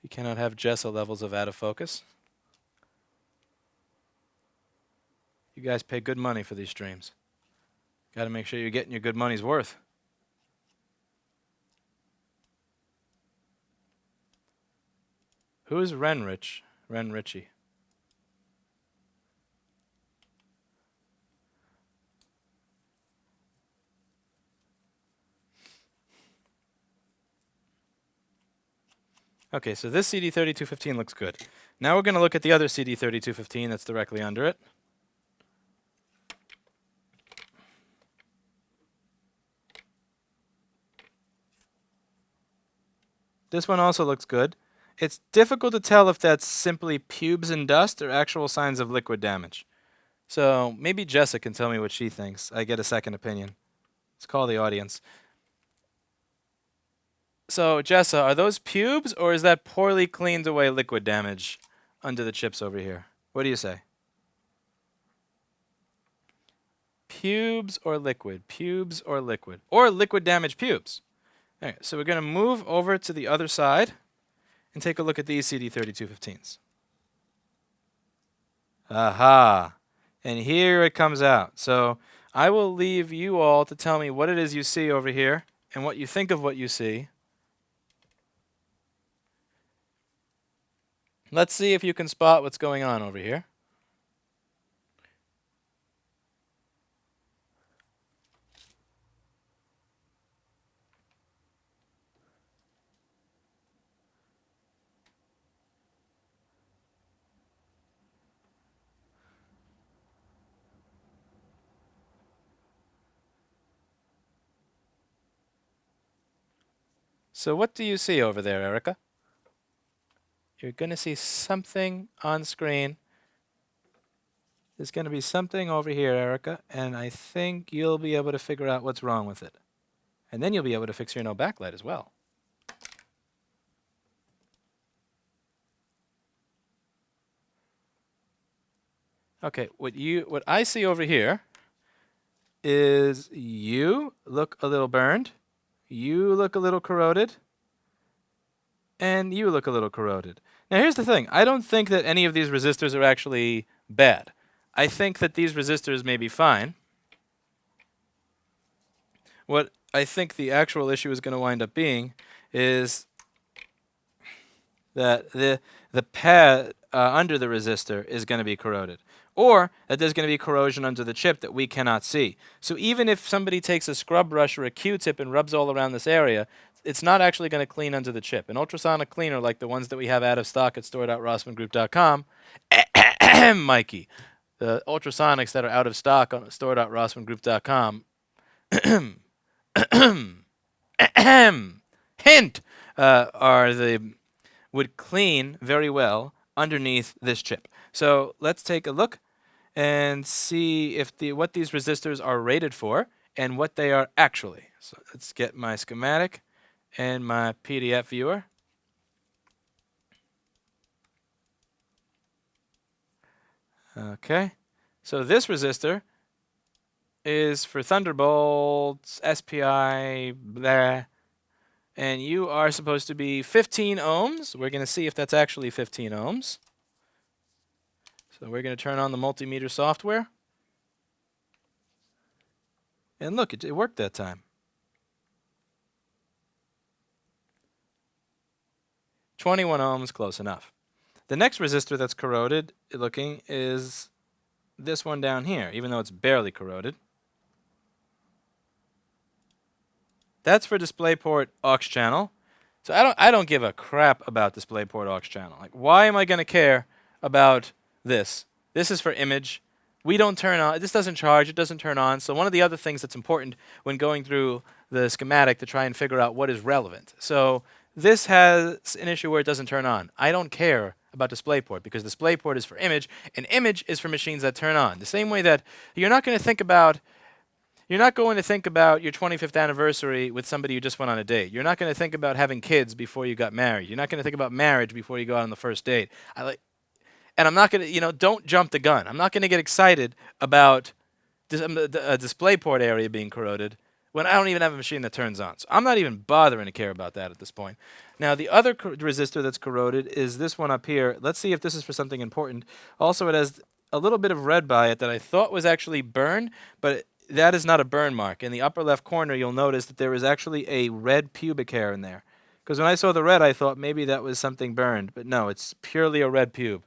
You cannot have Jessa levels of out of focus. You guys pay good money for these streams. Got to make sure you're getting your good money's worth. Who is Renrich? Renrichie. Okay, so this CD3215 looks good. Now we're going to look at the other CD3215 that's directly under it. This one also looks good. It's difficult to tell if that's simply pubes and dust or actual signs of liquid damage. So maybe Jessica can tell me what she thinks. I get a second opinion. Let's call the audience. So Jessa, are those pubes or is that poorly cleaned away liquid damage under the chips over here? What do you say? Pubes or liquid? Pubes or liquid? Or liquid damaged pubes? All right, so we're going to move over to the other side and take a look at these CD3215s. Aha. And here it comes out. So I will leave you all to tell me what it is you see over here and what you think of what you see. Let's see if you can spot what's going on over here. So what do you see over there, Erica? You're going to see something on screen. There's going to be something over here, Erica, and I think you'll be able to figure out what's wrong with it. And then you'll be able to fix your no backlight as well. Okay, what I see over here is you look a little burned, you look a little corroded, and you look a little corroded. Now here's the thing. I don't think that any of these resistors are actually bad. I think that these resistors may be fine. What I think the actual issue is going to wind up being is that the pad under the resistor is going to be corroded. Or that there's going to be corrosion under the chip that we cannot see. So even if somebody takes a scrub brush or a Q-tip and rubs all around this area, it's not actually going to clean under the chip. An ultrasonic cleaner like the ones that we have out of stock at store.rossmanngroup.com, Mikey, the ultrasonics that are out of stock on store.rossmanngroup.com, hint, would clean very well underneath this chip. So let's take a look and see if what these resistors are rated for and what they are actually. So let's get my schematic and my PDF viewer. Okay, so this resistor is for Thunderbolts, SPI, blah, and you are supposed to be 15 ohms. We're going to see if that's actually 15 ohms. So we're going to turn on the multimeter software. And look, it worked that time. 21 ohms, close enough. The next resistor that's corroded looking is this one down here, even though it's barely corroded. That's for DisplayPort aux channel. So I don't give a crap about DisplayPort aux channel. Like, why am I going to care about this? This is for image. We don't turn on. This doesn't charge. It doesn't turn on. So one of the other things that's important when going through the schematic to try and figure out what is relevant. So this has an issue where it doesn't turn on. I don't care about DisplayPort because DisplayPort is for image, and image is for machines that turn on. The same way that you're not going to think about your 25th anniversary with somebody you just went on a date. You're not going to think about having kids before you got married. You're not going to think about marriage before you go out on the first date. And I'm not going to, don't jump the gun. I'm not going to get excited about a DisplayPort area being corroded when I don't even have a machine that turns on. So I'm not even bothering to care about that at this point. Now, the other resistor that's corroded is this one up here. Let's see if this is for something important. Also, it has a little bit of red by it that I thought was actually burned, but that is not a burn mark. In the upper left corner, you'll notice that there is actually a red pubic hair in there. Because when I saw the red, I thought maybe that was something burned. But no, it's purely a red pube.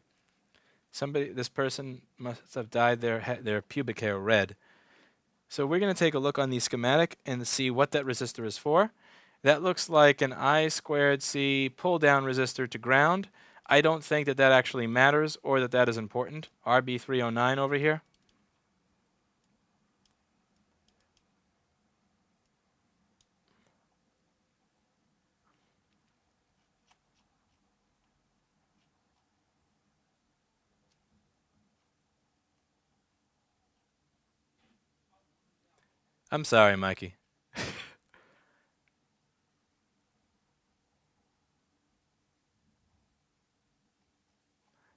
This person must have dyed their pubic hair red. So we're going to take a look on the schematic and see what that resistor is for. That looks like an I2C pull-down resistor to ground. I don't think that that actually matters or that that is important. RB309 over here. I'm sorry, Mikey.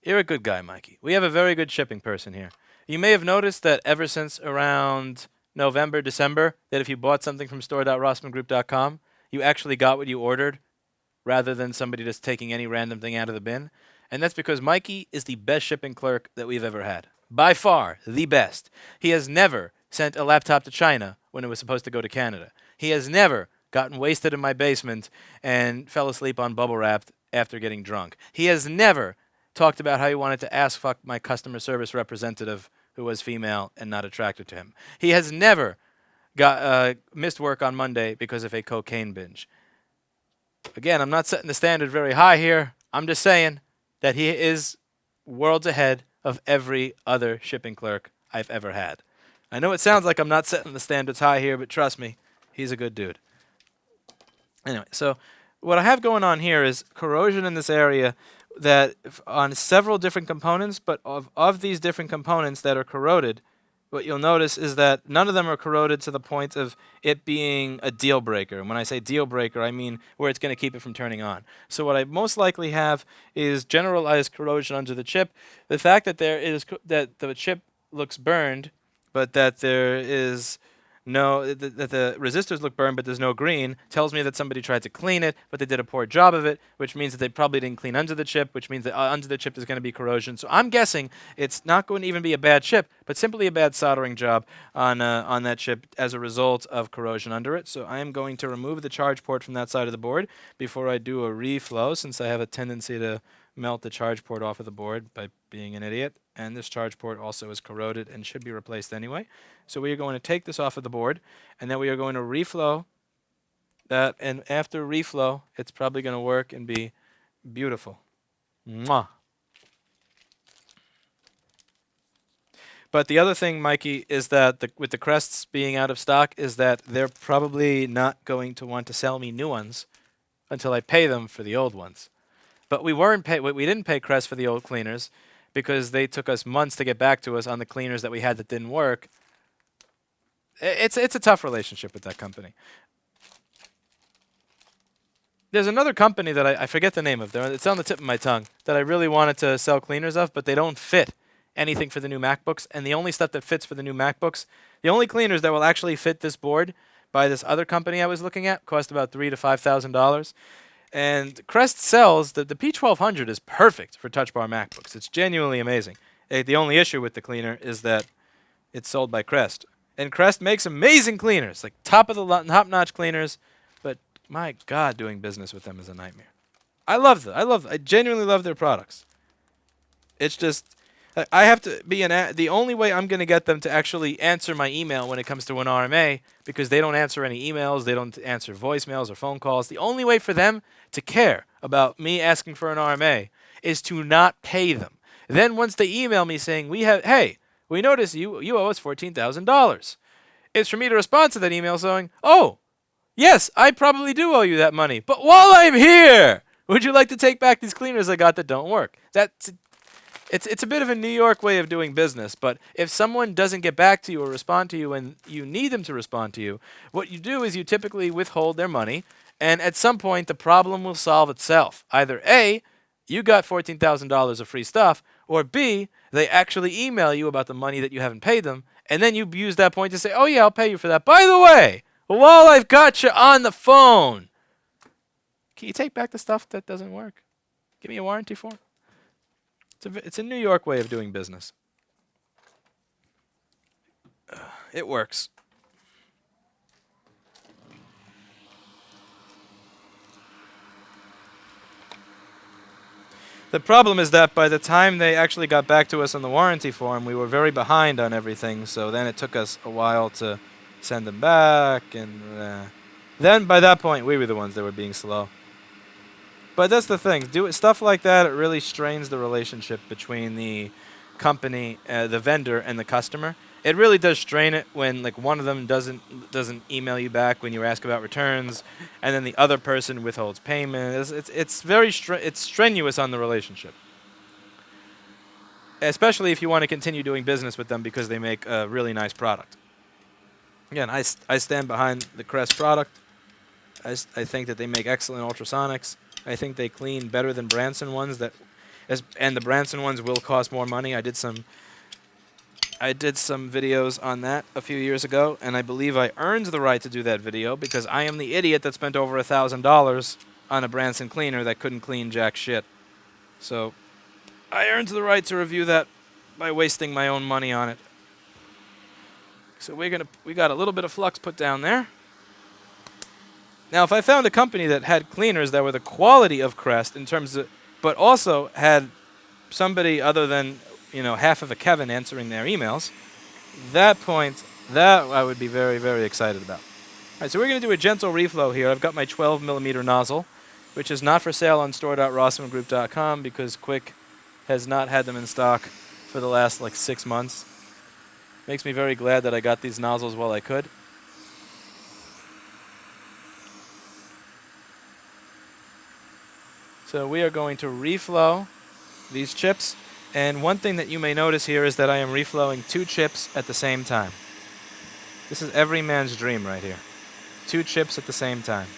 You're a good guy, Mikey. We have a very good shipping person here. You may have noticed that ever since around November, December, that if you bought something from store.rossmanngroup.com, you actually got what you ordered rather than somebody just taking any random thing out of the bin. And that's because Mikey is the best shipping clerk that we've ever had. By far, the best. He has never sent a laptop to China when it was supposed to go to Canada. He has never gotten wasted in my basement and fell asleep on bubble wrap after getting drunk. He has never talked about how he wanted to ass fuck my customer service representative who was female and not attracted to him. He has never missed work on Monday because of a cocaine binge. Again, I'm not setting the standard very high here. I'm just saying that he is worlds ahead of every other shipping clerk I've ever had. I know it sounds like I'm not setting the standards high here, but trust me, he's a good dude. Anyway, so what I have going on here is corrosion in this area that on several different components, but of these different components that are corroded, what you'll notice is that none of them are corroded to the point of it being a deal breaker. And when I say deal breaker, I mean where it's going to keep it from turning on. So what I most likely have is generalized corrosion under the chip. The fact that that the chip looks burned, but that there is that the resistors look burned, but there's no green, tells me that somebody tried to clean it, but they did a poor job of it, which means that they probably didn't clean under the chip, which means that under the chip there's going to be corrosion. So I'm guessing it's not going to even be a bad chip, but simply a bad soldering job on that chip as a result of corrosion under it. So I am going to remove the charge port from that side of the board before I do a reflow, since I have a tendency to melt the charge port off of the board by being an idiot. And this charge port also is corroded and should be replaced anyway. So we are going to take this off of the board, and then we are going to reflow that. And after reflow, it's probably going to work and be beautiful. Mwah. But the other thing, Mikey, is that with the crests being out of stock, is that they're probably not going to want to sell me new ones until I pay them for the old ones. But we didn't pay crest for the old cleaners because they took us months to get back to us on the cleaners that we had that didn't work. It's a tough relationship with that company. There's another company that I forget the name of. It's on the tip of my tongue that I really wanted to sell cleaners of, but they don't fit anything for the new MacBooks. And the only stuff that fits for the new MacBooks, the only cleaners that will actually fit this board by this other company I was looking at, cost about $3,000 to $5,000. And Crest sells the P1200 is perfect for Touch Bar MacBooks. It's genuinely amazing. The only issue with the cleaner is that it's sold by Crest. And Crest makes amazing cleaners, like top-notch cleaners, but my God, doing business with them is a nightmare. I genuinely love their products. It's just, I have to be the only way I'm going to get them to actually answer my email when it comes to an RMA, because they don't answer any emails, they don't answer voicemails or phone calls. The only way for them to care about me asking for an RMA is to not pay them. Then once they email me saying, hey, we notice you owe us $14,000. It's for me to respond to that email saying, oh, yes, I probably do owe you that money. But while I'm here, would you like to take back these cleaners I got that don't work? It's a bit of a New York way of doing business, but if someone doesn't get back to you or respond to you when you need them to respond to you, what you do is you typically withhold their money, and at some point the problem will solve itself. Either A, you got $14,000 of free stuff, or B, they actually email you about the money that you haven't paid them, and then you use that point to say, oh yeah, I'll pay you for that. By the way, while I've got you on the phone, can you take back the stuff that doesn't work? Give me a warranty form. It's a New York way of doing business. It works. The problem is that by the time they actually got back to us on the warranty form, we were very behind on everything, so then it took us a while to send them back, and then by that point, we were the ones that were being slow. But that's the thing. Stuff like that, it really strains the relationship between the company, the vendor, and the customer. It really does strain it when like one of them doesn't email you back when you ask about returns, and then the other person withholds payment. It's very it's strenuous on the relationship, especially if you want to continue doing business with them because they make a really nice product. Again, I stand behind the Crest product. I think that they make excellent ultrasonics. I think they clean better than Branson ones and the Branson ones will cost more money. I did some videos on that a few years ago, and I believe I earned the right to do that video because I am the idiot that spent over $1,000 on a Branson cleaner that couldn't clean jack shit. So I earned the right to review that by wasting my own money on it. So we got a little bit of flux put down there. Now, if I found a company that had cleaners that were the quality of Crest in terms of, but also had somebody other than, half of a Kevin answering their emails, that I would be very, very excited about. All right, so we're going to do a gentle reflow here. I've got my 12mm nozzle, which is not for sale on store.rossmanngroup.com because Quick has not had them in stock for the last 6 months. Makes me very glad that I got these nozzles while I could. So we are going to reflow these chips. And one thing that you may notice here is that I am reflowing 2 chips at the same time. This is every man's dream right here. 2 chips at the same time.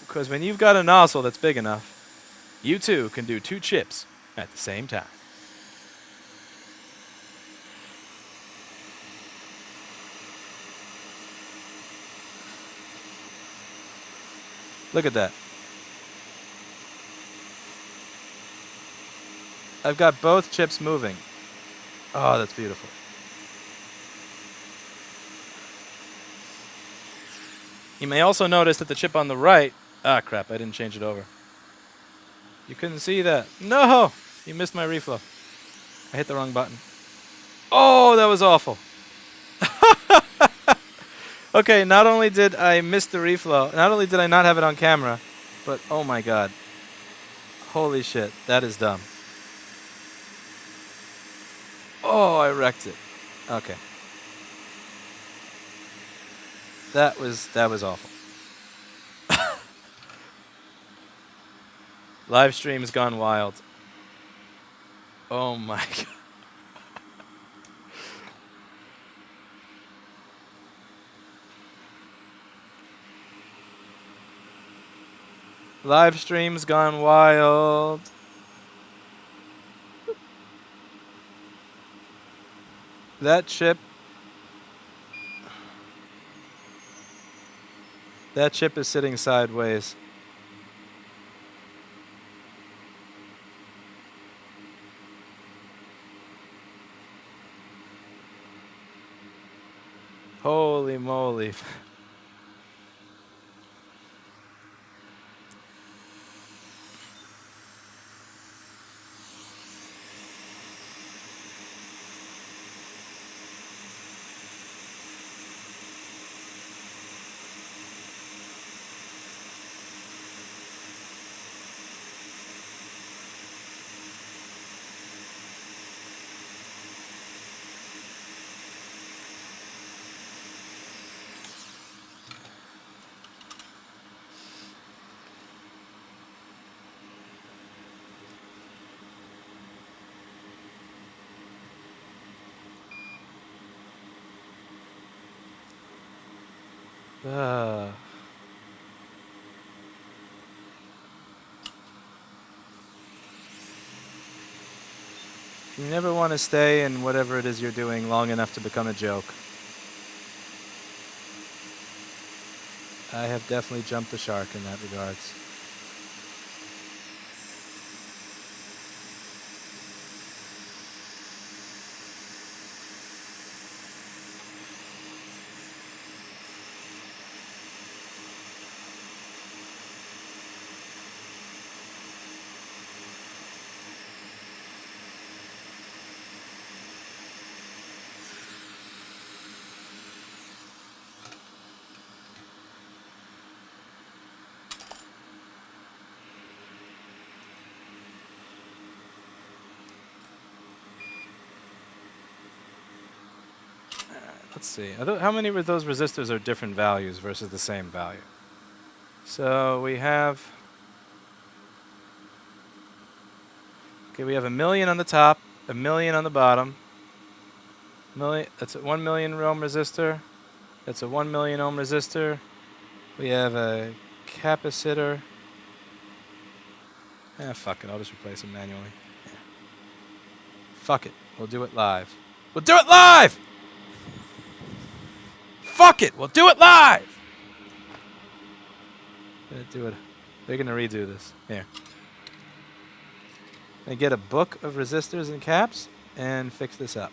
Because when you've got a nozzle that's big enough, you too can do 2 chips at the same time. Look at that. I've got both chips moving. Oh, that's beautiful. You may also notice that the chip on the right... Ah, crap, I didn't change it over. You couldn't see that. No! You missed my reflow. I hit the wrong button. Oh, that was awful. Okay, not only did I miss the reflow, not only did I not have it on camera, but oh my god. Holy shit, that is dumb. Oh, I wrecked it. Okay. That was awful. Live stream's gone wild. Oh my god. Live stream's gone wild. That chip is sitting sideways. Holy moly. You never want to stay in whatever it is you're doing long enough to become a joke. I have definitely jumped the shark in that regards. Let's see. How many of those resistors are different values versus the same value? So we have... Okay, we have 1,000,000 on the top, 1,000,000 on the bottom. That's a 1,000,000 ohm resistor. That's a 1,000,000 ohm resistor. We have a capacitor. Fuck it. I'll just replace them manually. Yeah. Fuck it. We'll do it live. We'll do it live! Fuck it! We'll do it live! Do it. They're gonna redo this. Here. I get a book of resistors and caps and fix this up.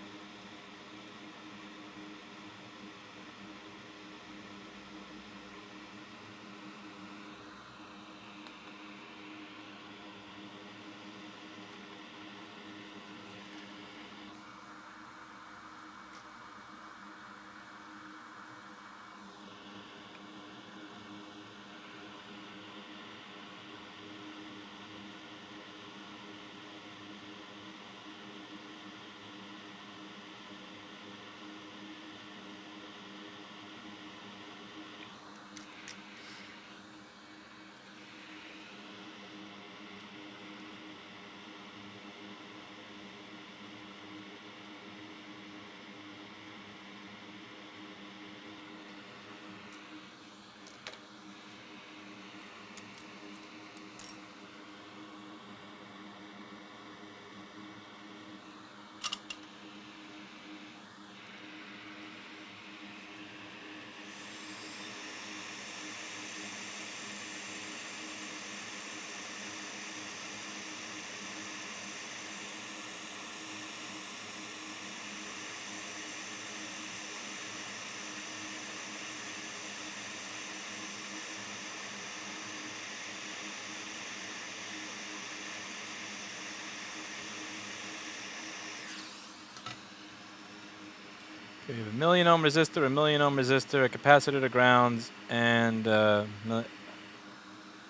We have a 1,000,000 ohm resistor, a 1,000,000 ohm resistor, a capacitor to grounds, and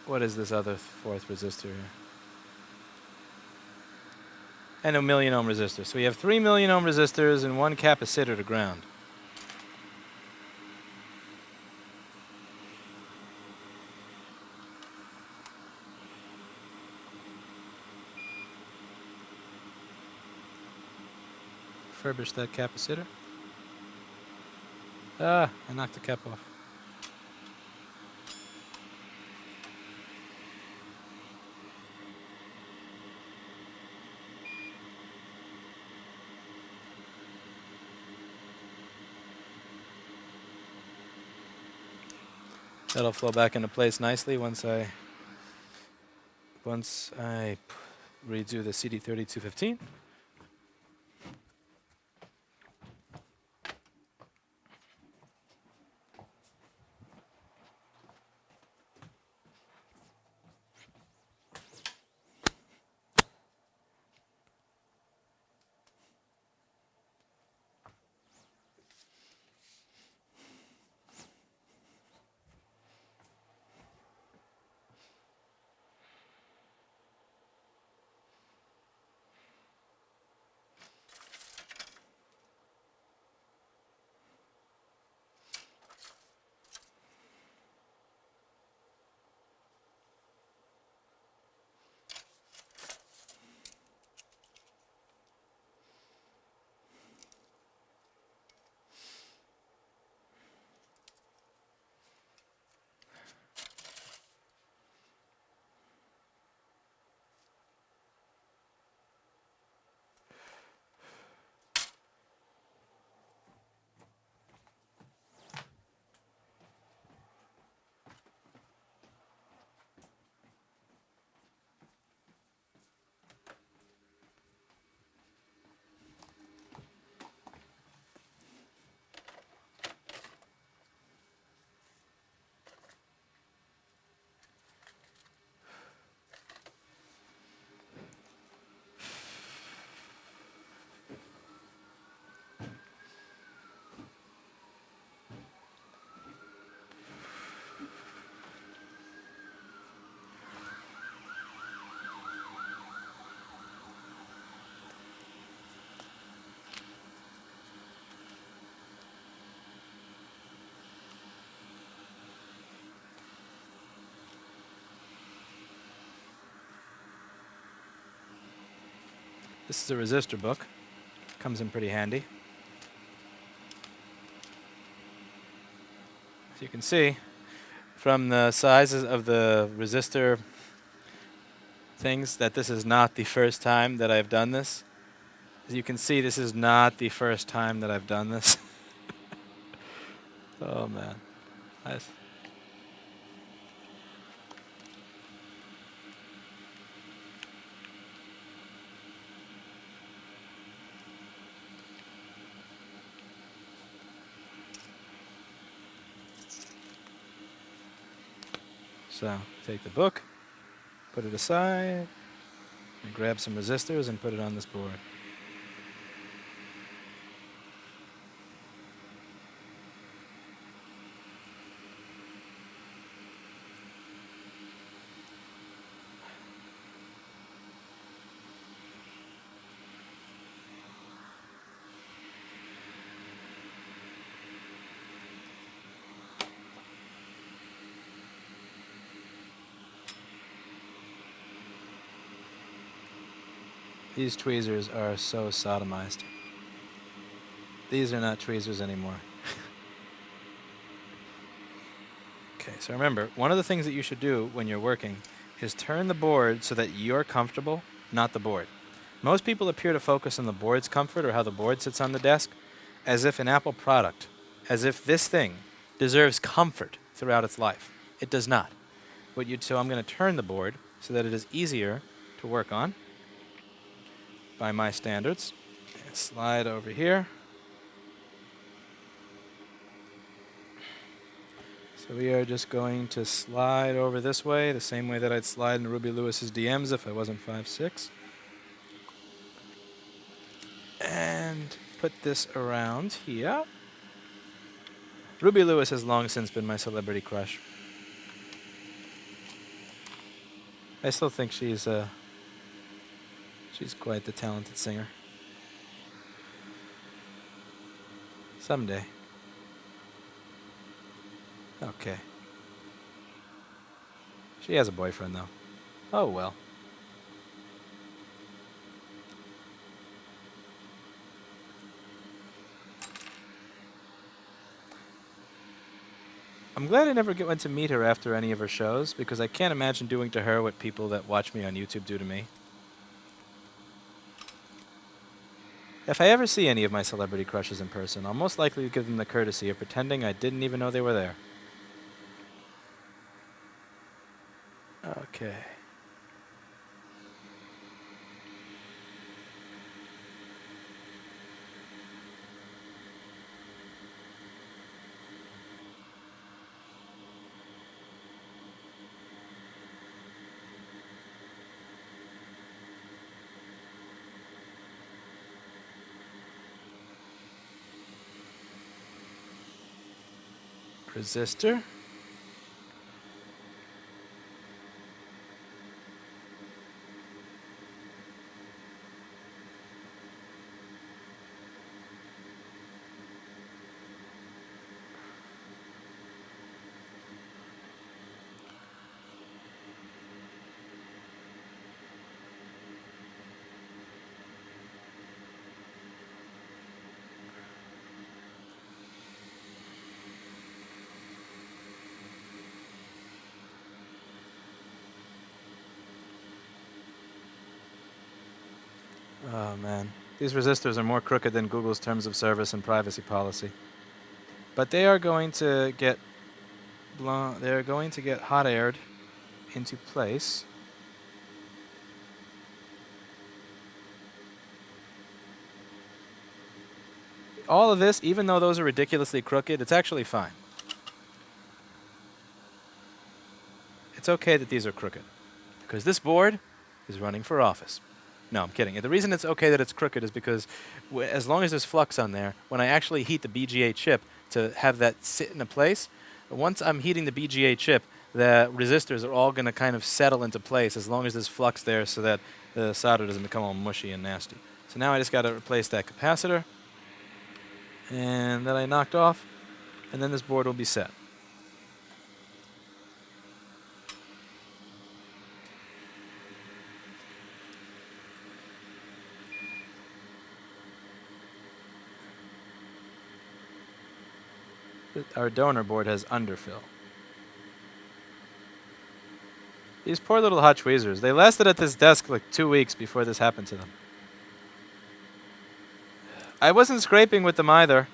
what is this other fourth resistor here? And a 1,000,000 ohm resistor. So we have 3,000,000 ohm resistors and one capacitor to ground. refurbish that capacitor. Ah, I knocked the cap off. That'll flow back into place nicely once I redo the CD3215. This is a resistor book. Comes in pretty handy. As you can see, from the sizes of the resistor things, that this is not the first time that I've done this. As you can see, this is not the first time that I've done this. Oh man. Nice. So, take the book, put it aside, and grab some resistors and put it on this board. These tweezers are so sodomized. These are not tweezers anymore. Okay, so remember, one of the things that you should do when you're working is turn the board so that you're comfortable, not the board. Most people appear to focus on the board's comfort or how the board sits on the desk as if an Apple product, as if this thing deserves comfort throughout its life. It does not. So I'm going to turn the board so that it is easier to work on by my standards. And slide over here. So we are just going to slide over this way, the same way that I'd slide in Ruby Lewis's DMs if I wasn't 5'6". And put this around here. Ruby Lewis has long since been my celebrity crush. I still think she's quite the talented singer. Someday. Okay. She has a boyfriend, though. Oh, well. I'm glad I never went to meet her after any of her shows, because I can't imagine doing to her what people that watch me on YouTube do to me. If I ever see any of my celebrity crushes in person, I'll most likely give them the courtesy of pretending I didn't even know they were there. Okay. Resistor. Oh man, these resistors are more crooked than Google's terms of service and privacy policy. But they are going to get they're going to get hot aired into place. All of this, even though those are ridiculously crooked, it's actually fine. It's okay that these are crooked, because this board is running for office. No, I'm kidding. The reason it's okay that it's crooked is because as long as there's flux on there, when I actually heat the BGA chip to have that sit in a place, once I'm heating the BGA chip, the resistors are all going to kind of settle into place as long as there's flux there so that the solder doesn't become all mushy and nasty. So now I just got to replace that capacitor, and that I knocked off, and then this board will be set. Our donor board has underfill. These poor little hot tweezers. They lasted at this desk like 2 weeks before this happened to them. I wasn't scraping with them either.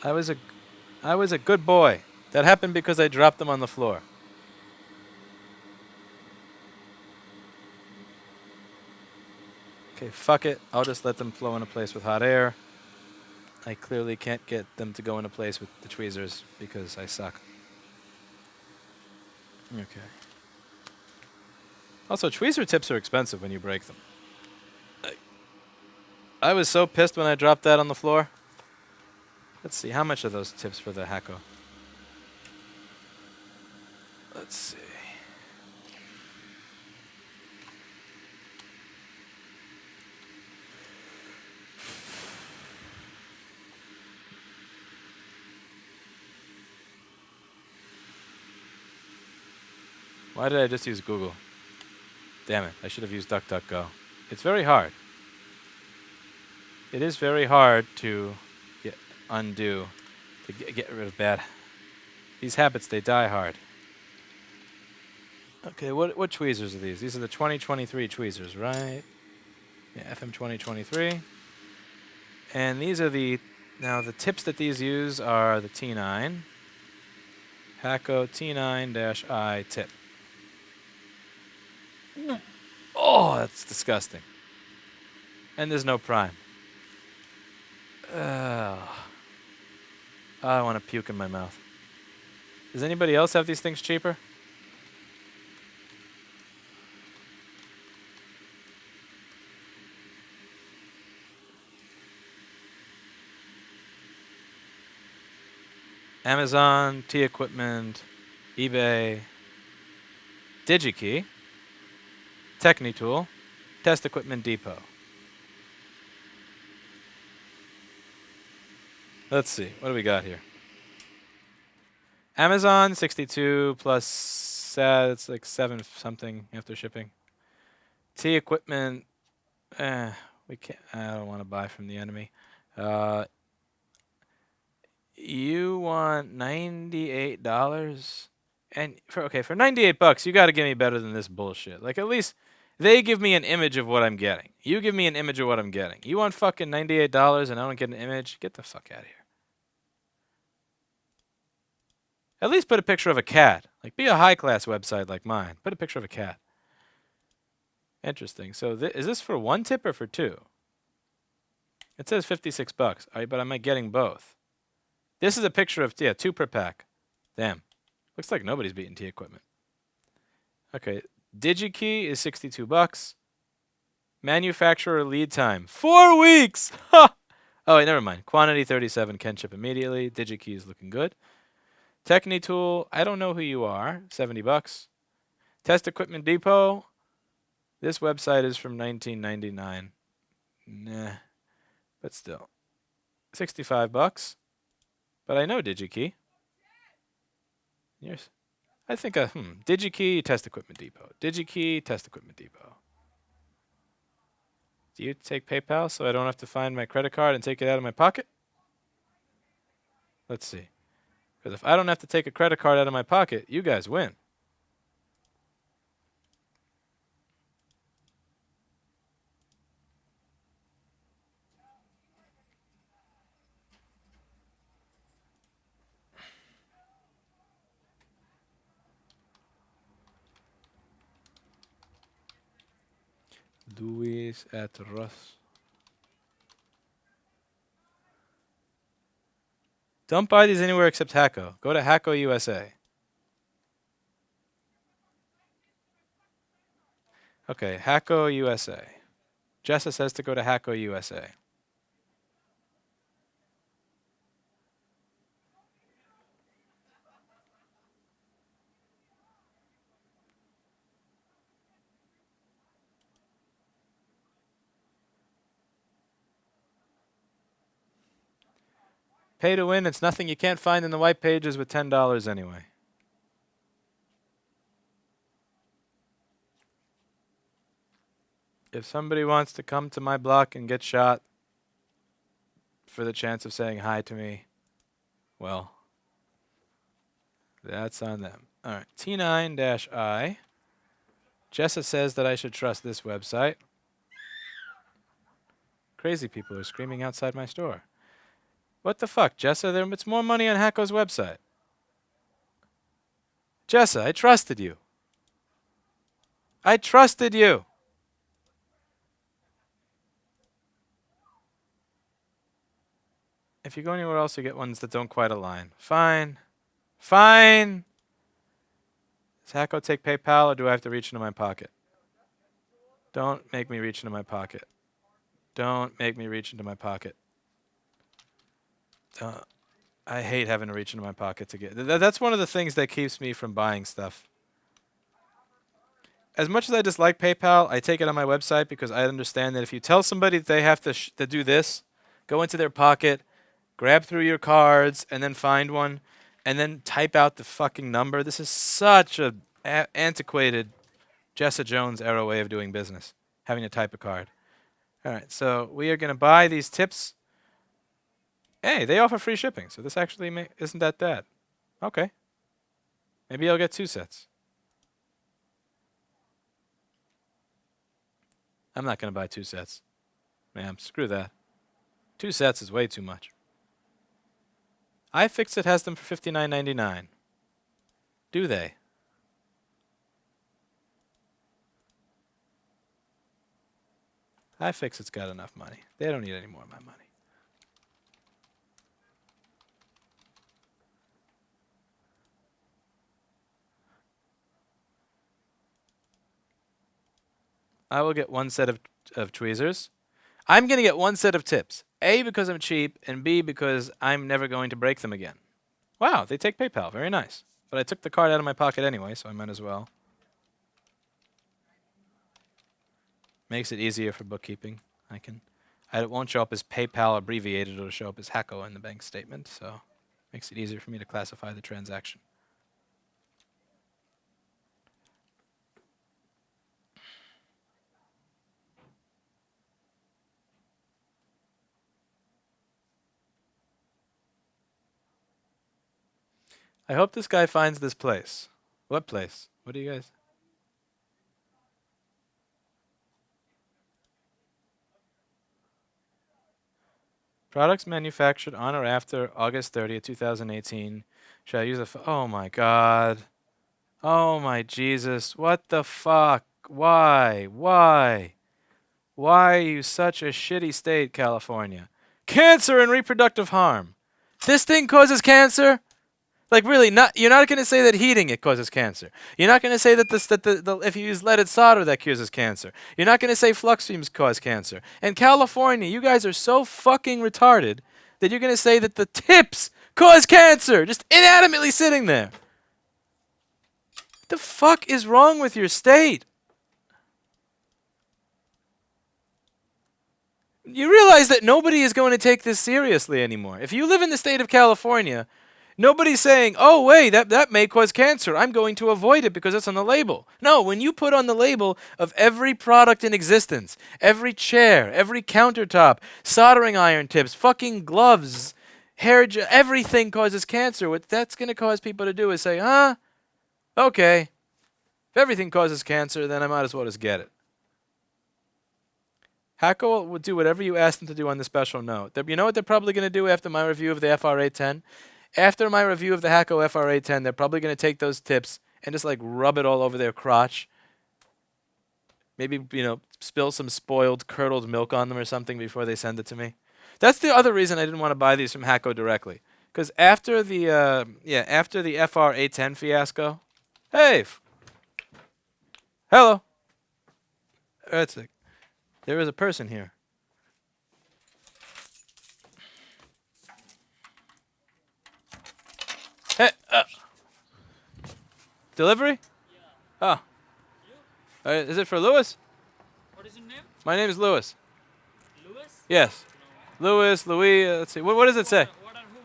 I was a good boy. That happened because I dropped them on the floor. Okay, fuck it. I'll just let them flow into place with hot air. I clearly can't get them to go into place with the tweezers because I suck. Okay. Also, tweezer tips are expensive when you break them. I was so pissed when I dropped that on the floor. Let's see, how much are those tips for the HAKKO? Let's see. Why did I just use Google? Damn it, I should have used DuckDuckGo. It's very hard. It is very hard to undo, to get rid of bad. These habits, they die hard. Okay, what tweezers are these? These are the 2023 tweezers, right? Yeah, FM 2023. And these are now the tips that these use are the T9. HAKKO T9-I tip. Oh, that's disgusting. And there's no prime. I want to puke in my mouth. Does anybody else have these things cheaper? Amazon, T-Equipment, eBay, DigiKey, Technitool, Test Equipment Depot. Let's see. What do we got here? Amazon, 62 plus, it's like 7 something after shipping. T-Equipment, we can't, I don't want to buy from the enemy. You want $98? And for $98, you got to give me better than this bullshit. Like at least they give me an image of what I'm getting. You give me an image of what I'm getting. You want fucking $98 and I don't get an image? Get the fuck out of here. At least put a picture of a cat. Like be a high class website like mine. Put a picture of a cat. Interesting. So is this for one tip or for two? It says $56. All right, but am I getting both? This is a picture of, yeah, 2 per pack. Damn. Looks like nobody's beating T equipment. Okay. DigiKey is $62. Manufacturer lead time, 4 weeks. Ha! Oh, wait, never mind. Quantity 37 can ship immediately. DigiKey is looking good. TechniTool, I don't know who you are. $70. Test Equipment Depot. This website is from 1999. Nah, but still. $65. But I know DigiKey. Yes. I think DigiKey, Test Equipment Depot. DigiKey, Test Equipment Depot. Do you take PayPal so I don't have to find my credit card and take it out of my pocket? Let's see. Because if I don't have to take a credit card out of my pocket, you guys win. Luis at Ross. Don't buy these anywhere except HAKKO. Go to HAKKO USA. Okay, HAKKO USA. Jessa says to go to HAKKO USA. Pay to win, it's nothing you can't find in the white pages with $10 anyway. If somebody wants to come to my block and get shot for the chance of saying hi to me, well, that's on them. All right, T9-I. Jessa says that I should trust this website. Crazy people are screaming outside my store. What the fuck, Jessa? It's more money on HAKKO's website. Jessa, I trusted you. I trusted you. If you go anywhere else, you get ones that don't quite align. Fine. Fine. Does HAKKO take PayPal or do I have to reach into my pocket? Don't make me reach into my pocket. Don't make me reach into my pocket. I hate having to reach into my pocket to get... That's one of the things that keeps me from buying stuff. As much as I dislike PayPal, I take it on my website because I understand that if you tell somebody that they have to do this, go into their pocket, grab through your cards, and then find one, and then type out the fucking number. This is such a antiquated Jessa Jones era way of doing business, having to type a card. All right, so we are going to buy these tips. Hey, they offer free shipping, so this actually isn't that bad. Okay. Maybe I'll get 2 sets. I'm not going to buy 2 sets. Ma'am, screw that. 2 sets is way too much. iFixit has them for $59.99. Do they? iFixit's got enough money. They don't need any more of my money. I will get 1 set of tweezers. I'm going to get 1 set of tips. A, because I'm cheap, and B, because I'm never going to break them again. Wow, they take PayPal. Very nice. But I took the card out of my pocket anyway, so I might as well. Makes it easier for bookkeeping. It won't show up as PayPal abbreviated. It'll show up as HAKKO in the bank statement, so makes it easier for me to classify the transaction. I hope this guy finds this place. What place? What do you guys? Products manufactured on or after August 30th, 2018. Should I use a... Oh my god. Oh my Jesus. What the fuck? Why? Why? Why are you such a shitty state, California? Cancer and reproductive harm. This thing causes cancer? Like really, you're not going to say that heating it causes cancer. You're not going to say that if you use leaded solder that causes cancer. You're not going to say flux fumes cause cancer. In California, you guys are so fucking retarded that you're going to say that the tips cause cancer, just inanimmately sitting there. What the fuck is wrong with your state? You realize that nobody is going to take this seriously anymore. If you live in the state of California, nobody's saying, oh, wait, that may cause cancer. I'm going to avoid it because it's on the label. No, when you put on the label of every product in existence, every chair, every countertop, soldering iron tips, fucking gloves, hair gel, everything causes cancer. What that's going to cause people to do is say, okay, if everything causes cancer, then I might as well just get it. HAKKO will do whatever you ask them to do on the special note. You know what they're probably going to do after my review of the FR810? After my review of the HAKKO FR810, they're probably going to take those tips and just like rub it all over their crotch. Maybe, spill some spoiled, curdled milk on them or something before they send it to me. That's the other reason I didn't want to buy these from HAKKO directly. Because after the FR810 fiasco... Hey! Hello! That's it. There is a person here. Hey, delivery? Yeah. Oh. Is it for Lewis? What is your name? My name is Lewis. Lewis? Yes. No. Louis, Louis, let's see. What does it say? What are who?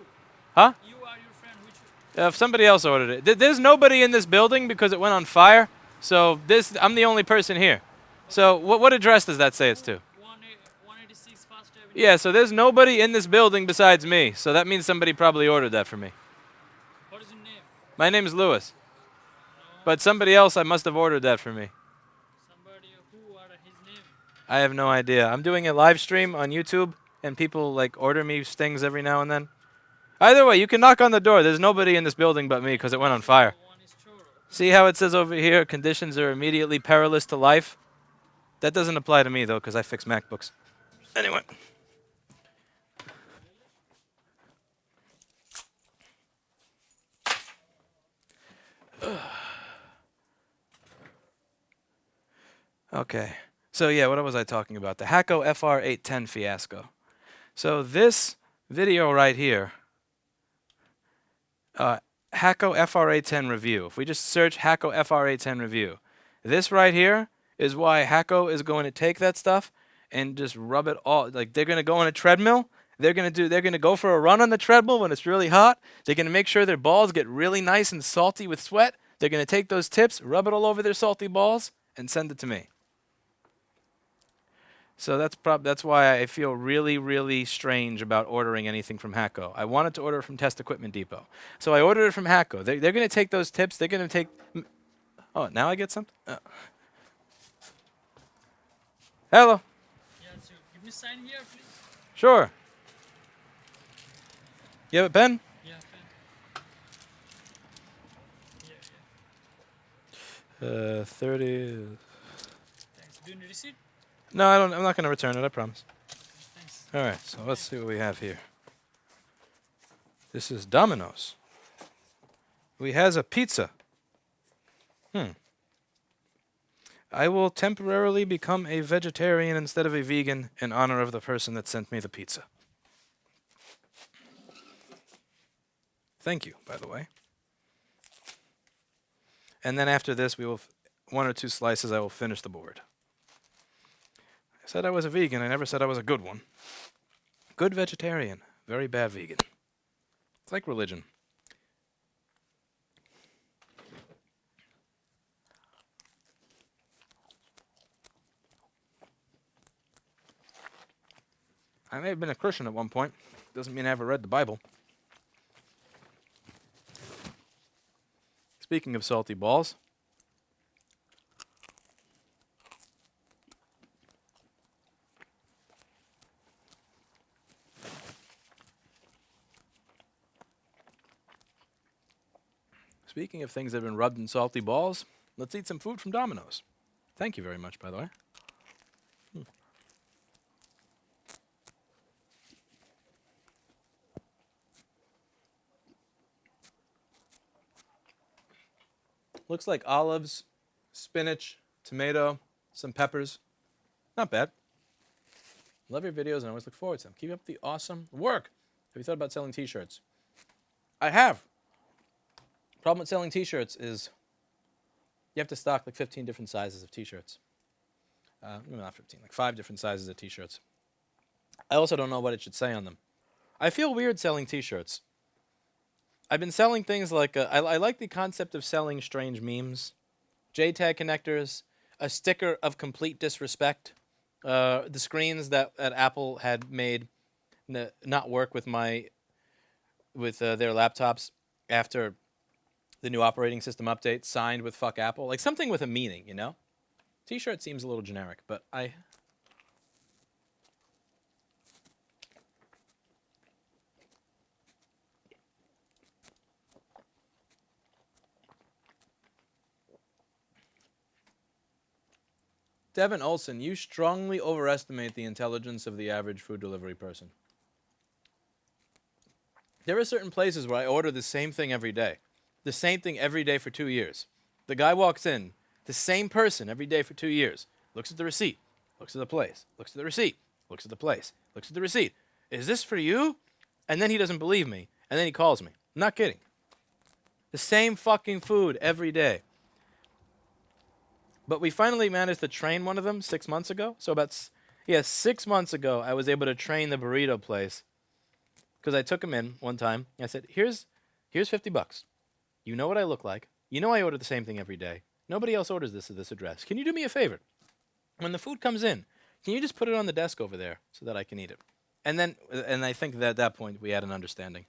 Huh? You are your friend. Which? If somebody else ordered it. There's nobody in this building because it went on fire. So I'm the only person here. So what address does that say it's to? 186 First Avenue. Yeah, so there's nobody in this building besides me. So that means somebody probably ordered that for me. What is your name? My name is Lewis. No. But somebody else I must have ordered that for me. Somebody who ordered his name? I have no idea. I'm doing a live stream on YouTube, and people like order me things every now and then. Either way, you can knock on the door. There's nobody in this building but me because it went on fire. See how it says over here, conditions are immediately perilous to life? That doesn't apply to me, though, because I fix MacBooks. Anyway. Okay. So, yeah, what was I talking about? The HAKKO FR810 fiasco. So this video right here, HAKKO FR810 review. If we just search HAKKO FR810 review, this right here is why HAKKO is going to take that stuff and just rub it all. Like they're going to go on a treadmill. They're going to go for a run on the treadmill when it's really hot. They're going to make sure their balls get really nice and salty with sweat. They're going to take those tips, rub it all over their salty balls, and send it to me. So that's why I feel really, really strange about ordering anything from HAKKO. I wanted to order it from Test Equipment Depot. So I ordered it from HAKKO. They're going to take those tips. They're going to take... Oh, now I get something? Oh. Hello. Yeah, so give me a sign here, please. Sure. You have a pen? Yeah, pen. Yeah. 30... Thanks. Do you need a receipt? No, I'm not going to return it, I promise. Thanks. All right, so let's see what we have here. This is Domino's. We has a pizza. I will temporarily become a vegetarian instead of a vegan in honor of the person that sent me the pizza. Thank you, by the way. And then after this, we will, 1 or 2 slices, I will finish the board. I said I was a vegan. I never said I was a good one. Good vegetarian. Very bad vegan. It's like religion. I may have been a Christian at one point. Doesn't mean I ever read the Bible. Speaking of salty balls, speaking of things that have been rubbed in salty balls, let's eat some food from Domino's. Thank you very much, by the way. Looks like olives, spinach, tomato, some peppers. Not bad. Love your videos and I always look forward to them. Keep up the awesome work. Have you thought about selling t-shirts? I have. Problem with selling t-shirts is you have to stock like 15 different sizes of t-shirts. No, not 15, like 5 different sizes of t-shirts. I also don't know what it should say on them. I feel weird selling t-shirts. I've been selling things like, I like the concept of selling strange memes, JTAG connectors, a sticker of complete disrespect, the screens that Apple had made not work with their laptops after the new operating system update signed with fuck Apple. Like something with a meaning, you know? T-shirt seems a little generic, but I... Devin Olson, you strongly overestimate the intelligence of the average food delivery person. There are certain places where I order the same thing every day. The same thing every day for 2 years. The guy walks in, the same person every day for 2 years, looks at the receipt, looks at the place, looks at the receipt, looks at the place, looks at the receipt. Is this for you? And then he doesn't believe me, and then he calls me. I'm not kidding. The same fucking food every day. But we finally managed to train one of them 6 months ago. So 6 months ago, I was able to train the burrito place. Because I took him in one time. I said, here's $50. You know what I look like. You know I order the same thing every day. Nobody else orders this at this address. Can you do me a favor? When the food comes in, can you just put it on the desk over there so that I can eat it? And I think that at that point we had an understanding.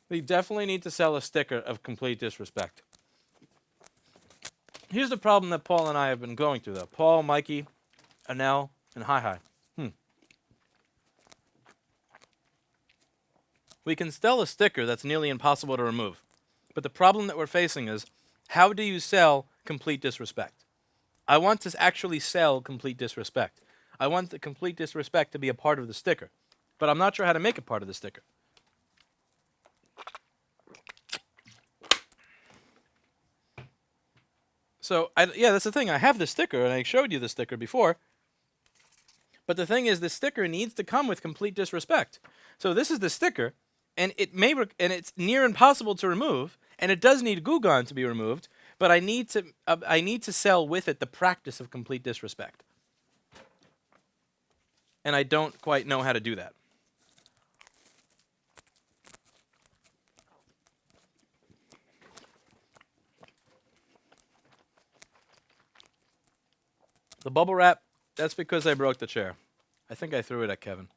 We definitely need to sell a sticker of complete disrespect. Here's the problem that Paul and I have been going through, though. Paul, Mikey, Anel, and Hi. We can sell a sticker that's nearly impossible to remove. But the problem that we're facing is, how do you sell complete disrespect? I want to actually sell complete disrespect. I want the complete disrespect to be a part of the sticker. But I'm not sure how to make it part of the sticker. So, that's the thing. I have the sticker, and I showed you the sticker before. But the thing is, the sticker needs to come with complete disrespect. So this is the sticker, and it's near impossible to remove, and it does need Goo Gone to be removed. But I need to sell with it the practice of complete disrespect, and I don't quite know how to do that. The bubble wrap, that's because I broke the chair. I think I threw it at Kevin.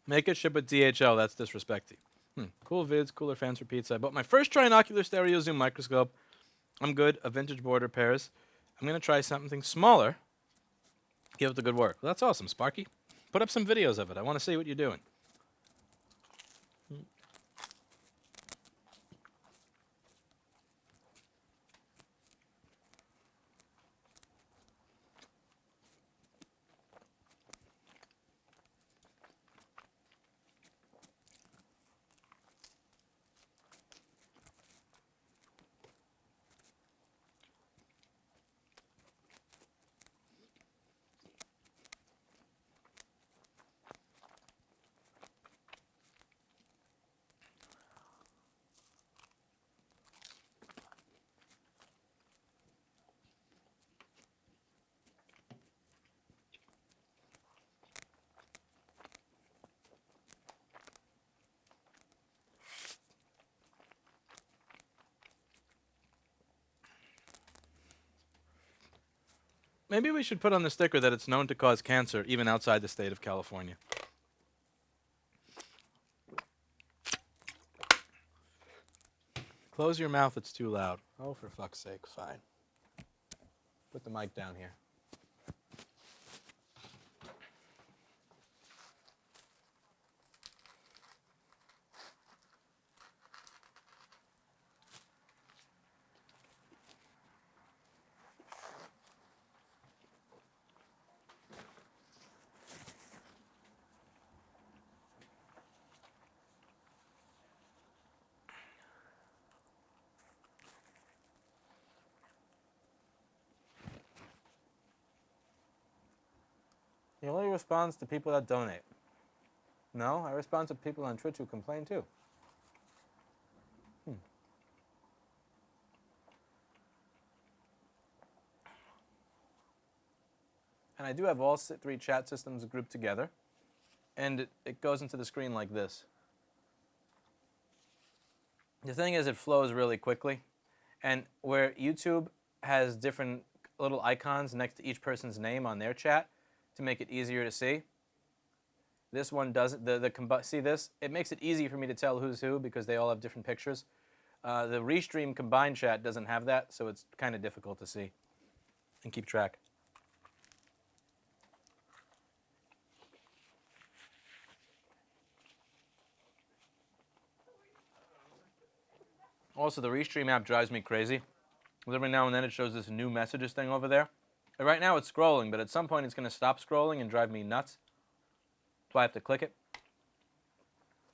Make it ship with DHL, that's disrespecty. Cool vids, cooler fans for pizza. I bought my first trinocular stereo zoom microscope. I'm good, a vintage border pairs. I'm going to try something smaller. Give it the good work. Well, that's awesome, Sparky. Put up some videos of it. I want to see what you're doing. Maybe we should put on the sticker that it's known to cause cancer even outside the state of California. Close your mouth, it's too loud. Oh, for fuck's sake, fine. Put the mic down here. He only responds to people that donate. No, I respond to people on Twitch who complain too. And I do have all 3 chat systems grouped together. And it goes into the screen like this. The thing is, it flows really quickly. And where YouTube has different little icons next to each person's name on their chat to make it easier to see, this one doesn't. See this? It makes it easy for me to tell who's who because they all have different pictures. The Restream combined chat doesn't have that, so it's kind of difficult to see and keep track. Also, the Restream app drives me crazy. Every now and then it shows this new messages thing over there. And right now it's scrolling, but at some point it's going to stop scrolling and drive me nuts. That's why I have to click it,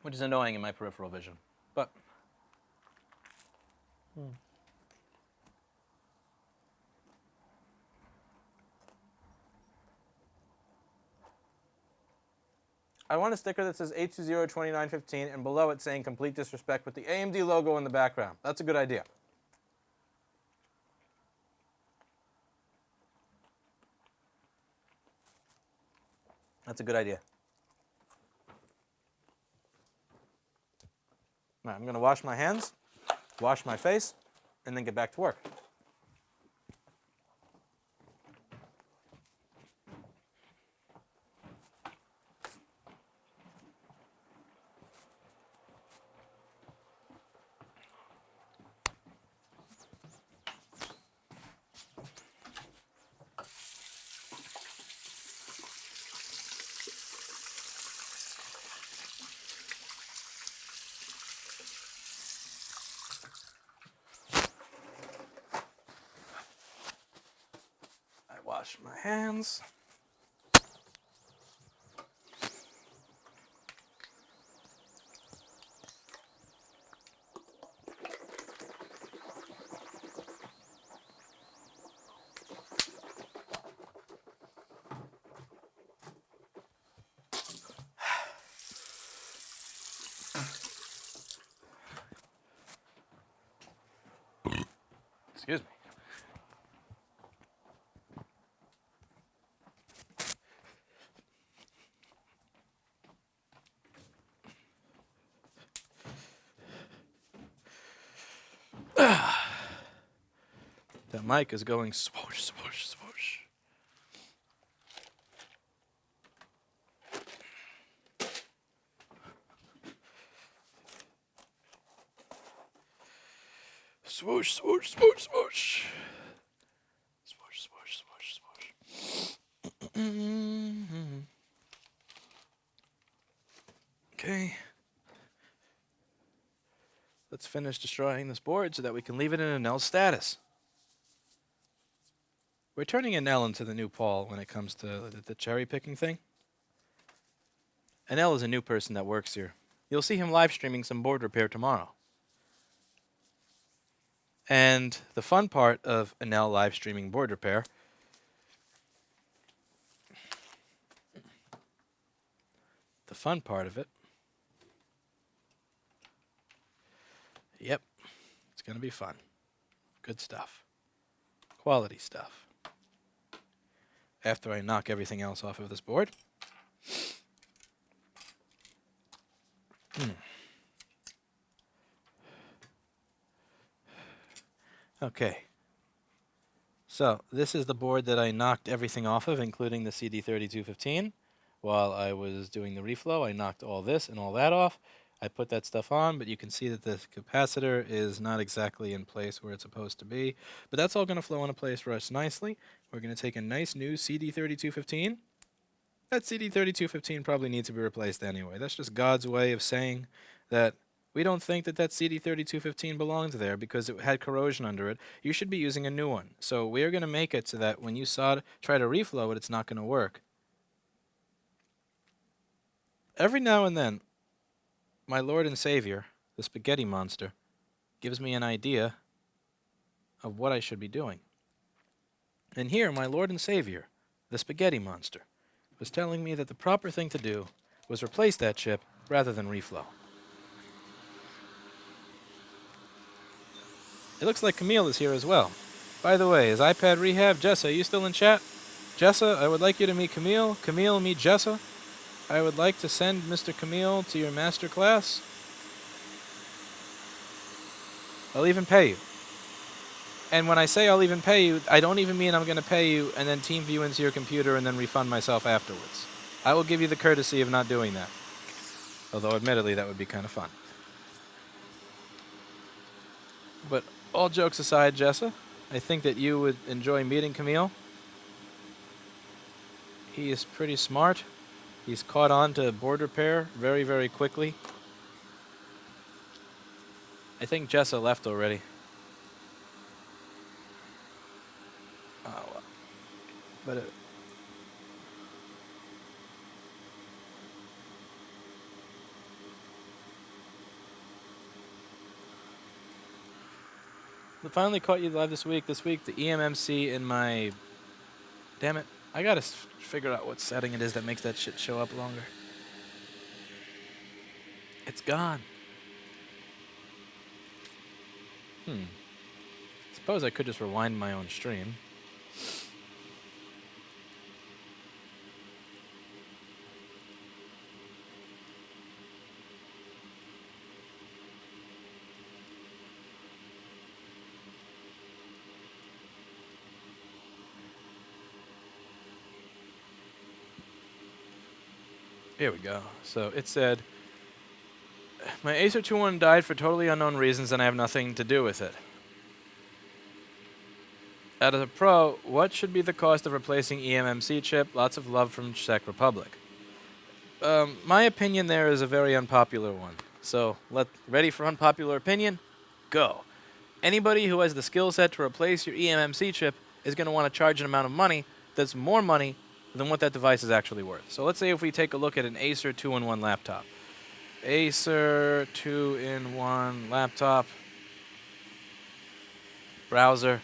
which is annoying in my peripheral vision. But I want a sticker that says 820-2915 and below it saying complete disrespect with the AMD logo in the background. That's a good idea. That's a good idea. All right, I'm going to wash my hands, wash my face, and then get back to work. Wash my hands. Excuse me. That mic is going swoosh, swoosh, swoosh. Swoosh, swoosh, swoosh, swoosh. Swoosh, swoosh, swoosh, swoosh. Okay. Let's finish destroying this board so that we can leave it in a null status. We're turning Anel into the new Paul when it comes to the cherry picking thing. Anel is a new person that works here. You'll see him live streaming some board repair tomorrow. And the fun part of Anel live streaming board repair yep, it's going to be fun. Good stuff. Quality stuff. After I knock everything else off of this board. Okay. So this is the board that I knocked everything off of, including the CD3215. While I was doing the reflow, I knocked all this and all that off. I put that stuff on, but you can see that the capacitor is not exactly in place where it's supposed to be. But that's all going to flow into place for us nicely. We're going to take a nice new CD3215. That CD3215 probably needs to be replaced anyway. That's just God's way of saying that we don't think that that CD3215 belongs there because it had corrosion under it. You should be using a new one. So we're going to make it so that when you try to reflow it, it's not going to work. Every now and then, my Lord and Savior, the spaghetti monster, gives me an idea of what I should be doing. And here, my Lord and Savior, the spaghetti monster, was telling me that the proper thing to do was replace that chip rather than reflow. It looks like Camille is here as well. By the way, is iPad Rehab? Jessa, are you still in chat? Jessa, I would like you to meet Camille. Camille, meet Jessa. I would like to send Mr. Camille to your masterclass. I'll even pay you. And when I say I'll even pay you, I don't even mean I'm going to pay you and then team view into your computer and then refund myself afterwards. I will give you the courtesy of not doing that. Although, admittedly, that would be kind of fun. But all jokes aside, Jessa, I think that you would enjoy meeting Camille. He is pretty smart. He's caught on to board repair very, very quickly. I think Jessa left already. Oh, well. But I finally caught you live this week. This week, the EMMC in my... Damn it. I gotta figure out what setting it is that makes that shit show up longer. It's gone. Suppose I could just rewind my own stream. Here we go. So it said, my Acer 2-1 died for totally unknown reasons and I have nothing to do with it. As a pro, what should be the cost of replacing eMMC chip? Lots of love from Czech Republic. My opinion there is a very unpopular one. So, ready for unpopular opinion? Go. Anybody who has the skill set to replace your eMMC chip is going to want to charge an amount of money that's more money than what that device is actually worth. So let's say if we take a look at an Acer 2-in-1 laptop. Acer 2-in-1 laptop. Browser.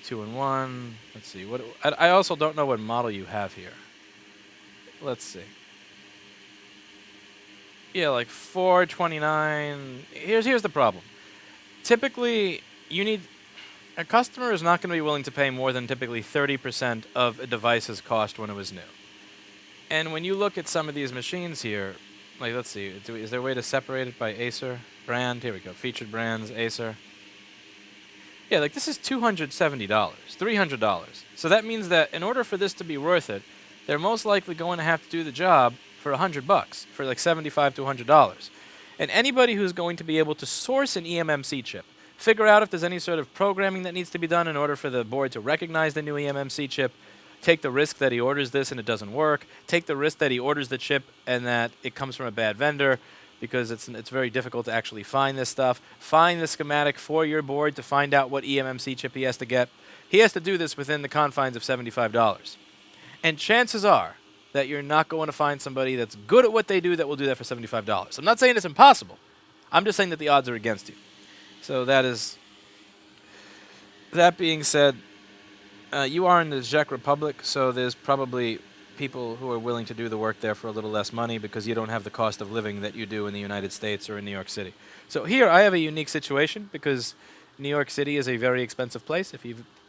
2-in-1. Let's see. I also don't know what model you have here. Let's see. Yeah, like 429. Here's the problem. Typically, a customer is not going to be willing to pay more than typically 30% of a device's cost when it was new. And when you look at some of these machines here, like let's see, is there a way to separate it by Acer brand? Here we go, featured brands, Acer. Yeah, like this is $270, $300. So that means that in order for this to be worth it, they're most likely going to have to do the job for $100, for like $75 to $100. And anybody who's going to be able to source an eMMC chip, figure out if there's any sort of programming that needs to be done in order for the board to recognize the new eMMC chip, take the risk that he orders this and it doesn't work, take the risk that he orders the chip and that it comes from a bad vendor because it's very difficult to actually find this stuff, find the schematic for your board to find out what eMMC chip he has to get. He has to do this within the confines of $75. And chances are that you're not going to find somebody that's good at what they do that will do that for $75. I'm not saying it's impossible. I'm just saying that the odds are against you. So that being said, you are in the Czech Republic, so there's probably people who are willing to do the work there for a little less money because you don't have the cost of living that you do in the United States or in New York City. So here I have a unique situation because New York City is a very expensive place.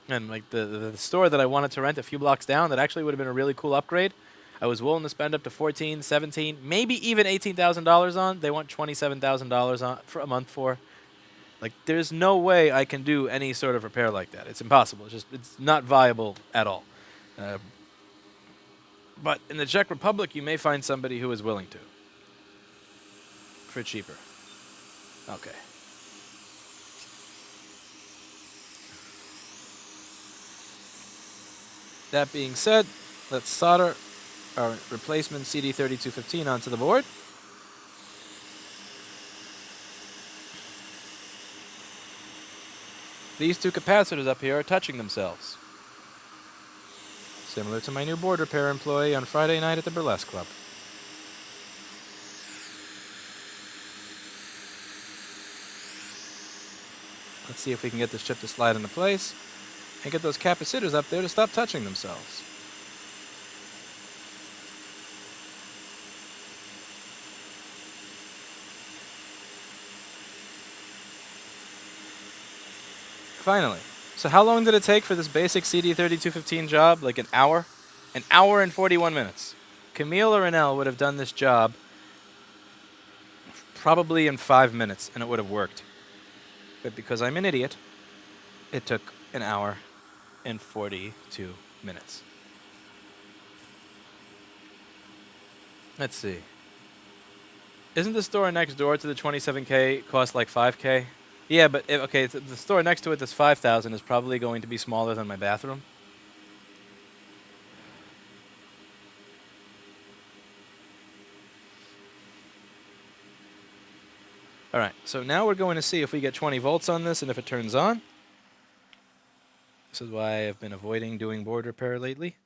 And like the store that I wanted to rent a few blocks down, that actually would have been a really cool upgrade. I was willing to spend up to $14,000, $17,000, maybe even $18,000 on. They want $27,000 on for a month for. Like, there's no way I can do any sort of repair like that. It's impossible. It's not viable at all. But in the Czech Republic, you may find somebody who is willing to. For cheaper. Okay. That being said, let's solder our replacement CD3215 onto the board. These two capacitors up here are touching themselves. Similar to my new board repair employee on Friday night at the Burlesque Club. Let's see if we can get this chip to slide into place and get those capacitors up there to stop touching themselves. Finally. So how long did it take for this basic CD3215 job? Like an hour? An hour and 41 minutes. Camille or Renelle would have done this job probably in 5 minutes, and it would have worked. But because I'm an idiot, it took an hour and 42 minutes. Let's see. Isn't the store next door to the 27K cost like 5K? Yeah, but okay, the store next to it that's 5,000 is probably going to be smaller than my bathroom. All right, so now we're going to see if we get 20 volts on this and if it turns on. This is why I've been avoiding doing board repair lately.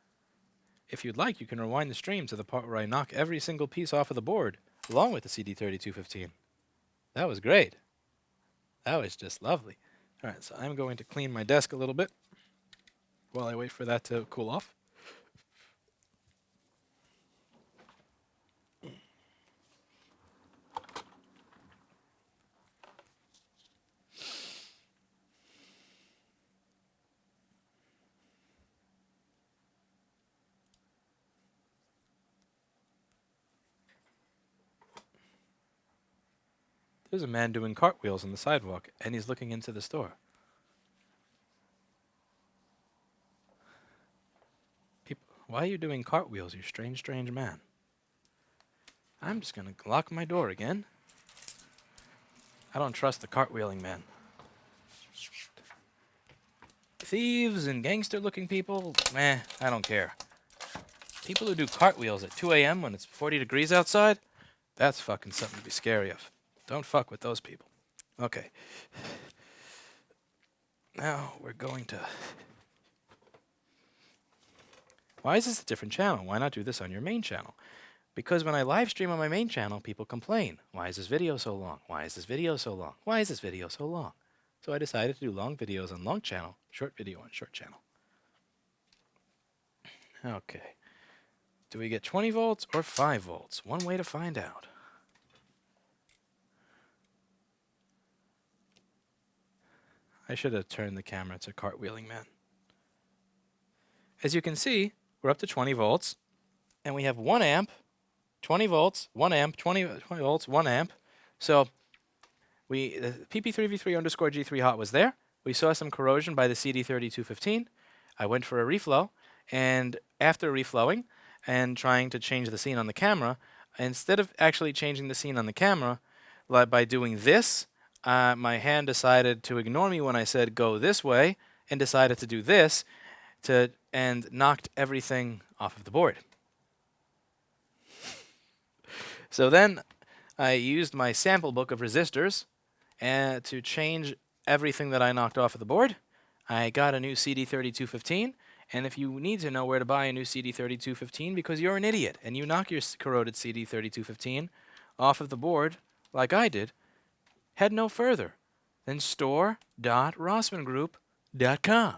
If you'd like, you can rewind the stream to the part where I knock every single piece off of the board, along with the CD3215. That was great. That was just lovely. All right, so I'm going to clean my desk a little bit while I wait for that to cool off. There's a man doing cartwheels on the sidewalk, and he's looking into the store. People, why are you doing cartwheels, you strange, strange man? I'm just going to lock my door again. I don't trust the cartwheeling man. Thieves and gangster-looking people, I don't care. People who do cartwheels at 2 a.m. when it's 40 degrees outside, that's fucking something to be scary of. Don't fuck with those people. Okay. Now we're going to... Why is this a different channel? Why not do this on your main channel? Because when I live stream on my main channel, people complain. Why is this video so long? Why is this video so long? Why is this video so long? So I decided to do long videos on long channel, short video on short channel. Okay. Do we get 20 volts or 5 volts? One way to find out. I should have turned the camera to cartwheeling man. As you can see, we're up to 20 volts, and we have 1 amp, 20 volts, 1 amp, 20 volts, 1 amp. So the PP3V3_G3 hot was there. We saw some corrosion by the CD3215. I went for a reflow, and after reflowing and trying to change the scene on the camera, instead of actually changing the scene on the camera, by doing this, my hand decided to ignore me when I said go this way and decided to do this and knocked everything off of the board. So then I used my sample book of resistors to change everything that I knocked off of the board. I got a new CD3215, and if you need to know where to buy a new CD3215 because you're an idiot and you knock your corroded CD3215 off of the board like I did, head no further than store.rossmanngroup.com,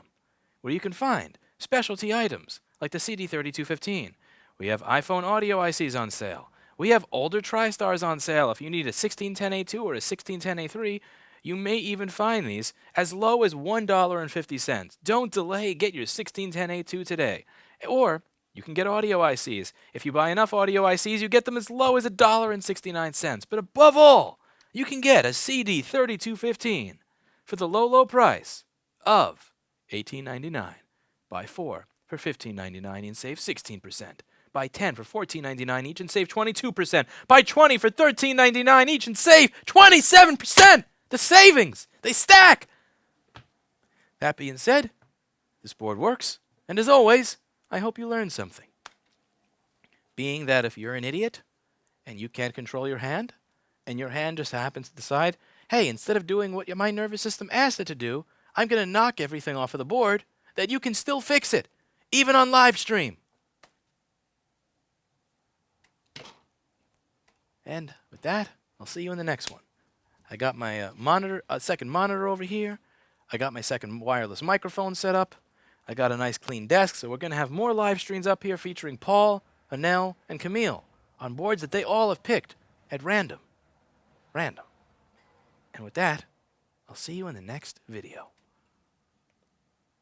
where you can find specialty items like the CD3215. We have iPhone audio ICs on sale. We have older TriStars on sale. If you need a 1610A2 or a 1610A3, you may even find these as low as $1.50. Don't delay. Get your 1610A2 today. Or you can get audio ICs. If you buy enough audio ICs, you get them as low as $1.69. But above all, you can get a CD3215 for the low, low price of $18.99. Buy 4 for $15.99 and save 16%. Buy 10 for $14.99 each and save 22%. Buy 20 for $13.99 each and save 27%. The savings, they stack. That being said, this board works, and as always, I hope you learned something. Being that if you're an idiot and you can't control your hand, and your hand just happens to decide, hey, instead of doing what my nervous system asked it to do, I'm going to knock everything off of the board, that you can still fix it, even on live stream. And with that, I'll see you in the next one. I got my second monitor over here. I got my second wireless microphone set up. I got a nice clean desk, so we're going to have more live streams up here featuring Paul, Anel, and Camille on boards that they all have picked at random. And with that, I'll see you in the next video.